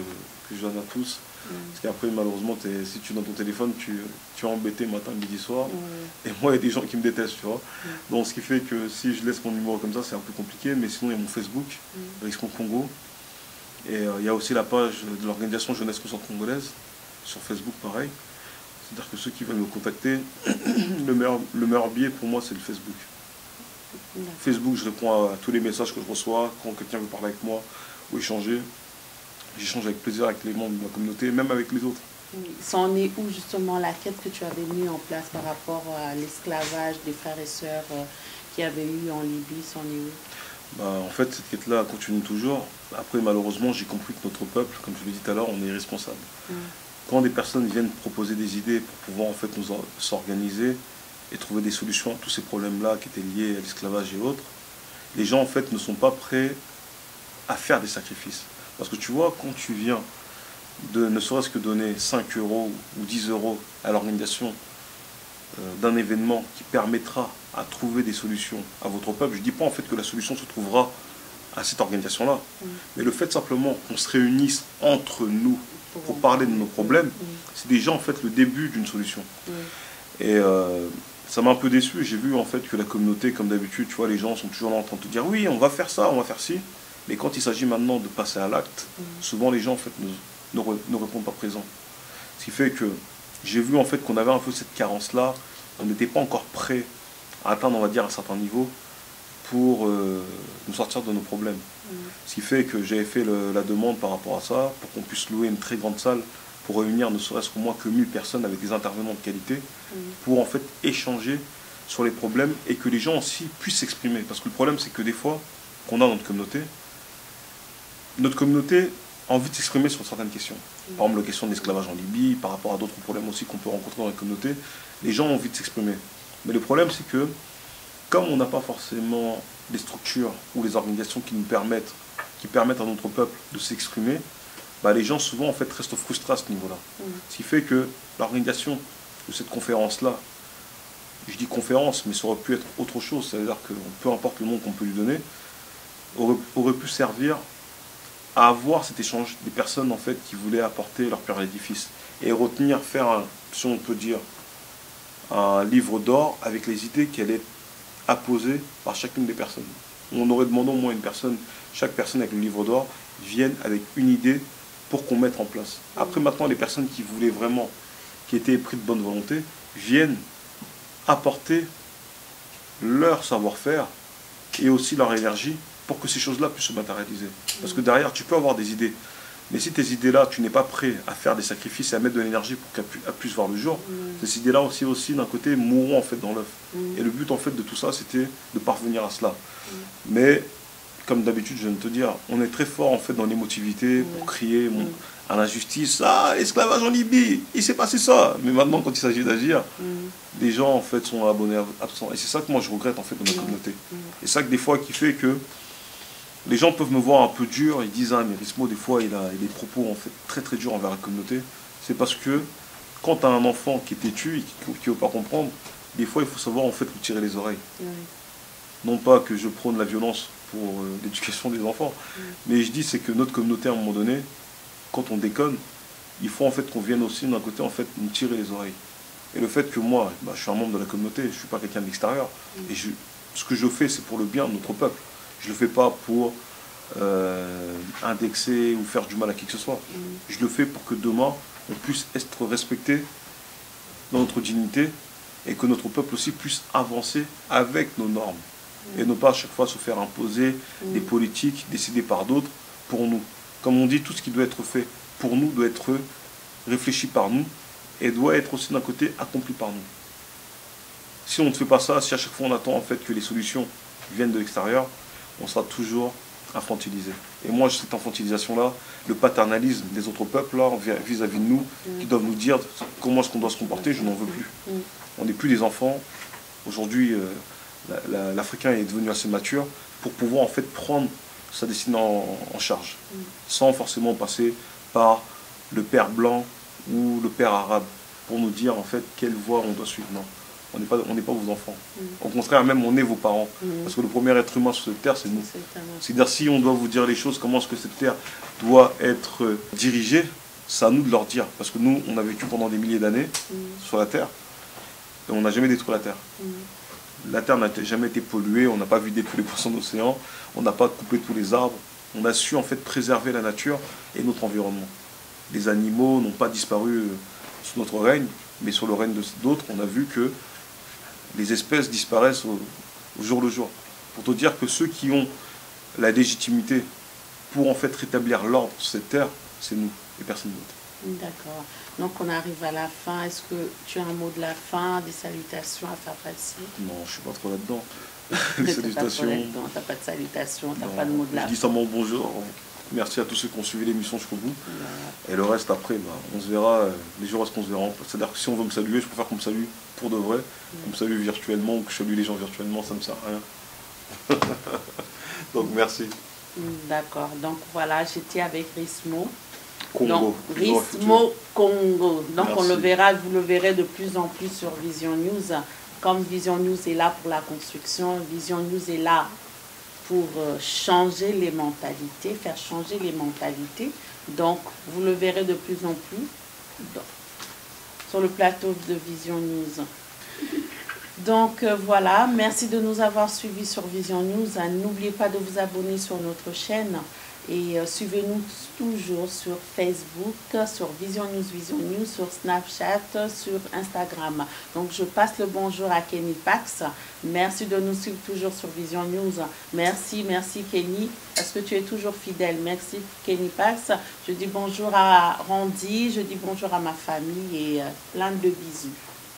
que je donne à tous. Parce qu'après, malheureusement, si tu donnes ton téléphone, tu es embêté matin, midi, soir. Et moi, il y a des gens qui me détestent, tu vois. Donc, ce qui fait que si je laisse mon numéro comme ça, c'est un peu compliqué. Mais sinon, il y a mon Facebook, Riss Congo. Et il y a aussi la page de l'organisation Jeunesse Consciente Congolaise, sur Facebook, pareil. C'est-à-dire que ceux qui veulent me contacter, le meilleur biais pour moi, c'est le Facebook. Facebook, je réponds à tous les messages que je reçois. Quand quelqu'un veut parler avec moi ou échanger, j'échange avec plaisir avec les membres de ma communauté, même avec les autres. Ça en est où justement la quête que tu avais mis en place par rapport à l'esclavage des frères et sœurs qu'il y avait eu en Libye, ça en est où? Bah, en fait, cette quête-là continue toujours. Après, malheureusement, j'ai compris que notre peuple, comme je l'ai dit tout à l'heure, on est irresponsable. Quand des personnes viennent proposer des idées pour pouvoir en fait s'organiser et trouver des solutions à tous ces problèmes-là qui étaient liés à l'esclavage et autres, les gens en fait ne sont pas prêts à faire des sacrifices. Parce que tu vois, quand tu viens de ne serait-ce que donner 5 € ou 10 € à l'organisation d'un événement qui permettra à trouver des solutions à votre peuple, je ne dis pas en fait que la solution se trouvera à cette organisation-là, mais le fait simplement qu'on se réunisse entre nous pour parler de nos problèmes, c'est déjà en fait le début d'une solution. Et ça m'a un peu déçu. J'ai vu en fait que la communauté, comme d'habitude, tu vois, les gens sont toujours là en train de te dire oui, on va faire ça, on va faire ci. Mais quand il s'agit maintenant de passer à l'acte, souvent les gens en fait ne répondent pas présent. Ce qui fait que j'ai vu en fait qu'on avait un peu cette carence-là. On n'était pas encore prêt à atteindre, on va dire, un certain niveau pour nous sortir de nos problèmes. Ce qui fait que j'avais fait la demande par rapport à ça, pour qu'on puisse louer une très grande salle pour réunir ne serait-ce qu'au moins que 1000 personnes avec des intervenants de qualité, pour en fait échanger sur les problèmes et que les gens aussi puissent s'exprimer. Parce que le problème, c'est que des fois, qu'on a dans notre communauté a envie de s'exprimer sur certaines questions. Par exemple, la question de l'esclavage en Libye, par rapport à d'autres problèmes aussi qu'on peut rencontrer dans la communauté, les gens ont envie de s'exprimer. Mais le problème, c'est que comme on n'a pas forcément des structures ou les organisations qui permettent à notre peuple de s'exprimer, bah les gens souvent en fait restent frustrés à ce niveau-là. Ce qui fait que l'organisation de cette conférence-là, je dis conférence, mais ça aurait pu être autre chose, c'est-à-dire que peu importe le nom qu'on peut lui donner, aurait pu servir à avoir cet échange des personnes en fait qui voulaient apporter leur pierre à l'édifice et retenir, faire si on peut dire, un livre d'or avec les idées qui allaient être apposées par chacune des personnes. On aurait demandé au moins chaque personne avec le livre d'or vienne avec une idée pour qu'on mette en place. Après maintenant, les personnes qui voulaient vraiment, qui étaient pris de bonne volonté, viennent apporter leur savoir-faire et aussi leur énergie pour que ces choses-là puissent se matérialiser. Parce que derrière, tu peux avoir des idées. Mais si tes idées-là, tu n'es pas prêt à faire des sacrifices et à mettre de l'énergie pour qu'elles puissent voir le jour, ces idées-là aussi d'un côté, mourront en fait dans l'œuf. Et le but en fait de tout ça, c'était de parvenir à cela. Mais, comme d'habitude, je viens de te dire, on est très fort en fait dans l'émotivité pour crier à l'injustice. Ah, esclavage en Libye, il s'est passé ça. Mais maintenant, quand il s'agit d'agir, les gens en fait sont abonnés absents. Et c'est ça que moi je regrette en fait dans notre communauté. Et ça que des fois qui fait que les gens peuvent me voir un peu dur, ils disent ah mais Rismo des fois il a des propos en fait très très durs envers la communauté. C'est parce que quand tu as un enfant qui est têtu et qui ne veut pas comprendre, des fois il faut savoir en fait lui tirer les oreilles. Non pas que je prône la violence pour l'éducation des enfants, mais je dis c'est que notre communauté à un moment donné, quand on déconne, il faut en fait qu'on vienne aussi d'un côté en fait nous tirer les oreilles. Et le fait que moi, je suis un membre de la communauté, je ne suis pas quelqu'un de l'extérieur, et ce que je fais c'est pour le bien de notre peuple. Je ne le fais pas pour indexer ou faire du mal à qui que ce soit. Je le fais pour que demain, on puisse être respecté dans notre dignité et que notre peuple aussi puisse avancer avec nos normes. Et ne pas à chaque fois se faire imposer des politiques décidées par d'autres pour nous. Comme on dit, tout ce qui doit être fait pour nous doit être réfléchi par nous et doit être aussi d'un côté accompli par nous. Si on ne fait pas ça, si à chaque fois on attend en fait que les solutions viennent de l'extérieur, on sera toujours infantilisé. Et moi, cette infantilisation-là, le paternalisme des autres peuples, là, vis-à-vis de nous, qui doivent nous dire comment est-ce qu'on doit se comporter, je n'en veux plus. On n'est plus des enfants. Aujourd'hui, l'Africain est devenu assez mature pour pouvoir en fait prendre sa destinée en charge, sans forcément passer par le père blanc ou le père arabe, pour nous dire en fait quelle voie on doit suivre. Non, on n'est pas vos enfants. Au contraire, même on est vos parents. Parce que le premier être humain sur cette terre, c'est nous. C'est-à-dire si on doit vous dire les choses, comment est-ce que cette terre doit être dirigée, c'est à nous de leur dire. Parce que nous, on a vécu pendant des milliers d'années sur la terre, et on n'a jamais détruit la terre. La terre n'a jamais été polluée, on n'a pas vidé tous les poissons d'océan, on n'a pas coupé tous les arbres. On a su en fait préserver la nature et notre environnement. Les animaux n'ont pas disparu sous notre règne, mais sur le règne d'autres, on a vu que les espèces disparaissent au jour le jour. Pour te dire que ceux qui ont la légitimité pour en fait rétablir l'ordre sur cette terre, c'est nous et personne d'autre. D'accord. Donc on arrive à la fin. Est-ce que tu as un mot de la fin, des salutations à faire passer? Non, je ne suis pas trop là-dedans. Les salutations. Tu n'as pas de salutations, tu n'as pas de mot de la fin. Je dis seulement bonjour. Merci à tous ceux qui ont suivi l'émission jusqu'au bout. Et le reste après, on se verra les jours où on se verra. C'est-à-dire que si on veut me saluer, je préfère qu'on me salue pour de vrai. Qu'on me salue virtuellement ou que je salue les gens virtuellement, ça ne me sert à rien. Donc merci. D'accord. Donc voilà, j'étais avec Rismo. Congo. Donc, Rismo Congo. Donc merci. on le verra, vous le verrez de plus en plus sur Vision News. Comme Vision News est là pour la construction, Vision News est là pour changer les mentalités, faire changer les mentalités. Donc, vous le verrez de plus en plus sur le plateau de Vision News. Donc, voilà, merci de nous avoir suivis sur Vision News. N'oubliez pas de vous abonner sur notre chaîne et suivez-nous toujours sur Facebook, sur Vision News, sur Snapchat, sur Instagram. Donc, je passe le bonjour à Kenny Pax. Merci de nous suivre toujours sur Vision News. Merci Kenny, parce que tu es toujours fidèle. Merci Kenny Pax. Je dis bonjour à Randy, je dis bonjour à ma famille et plein de bisous.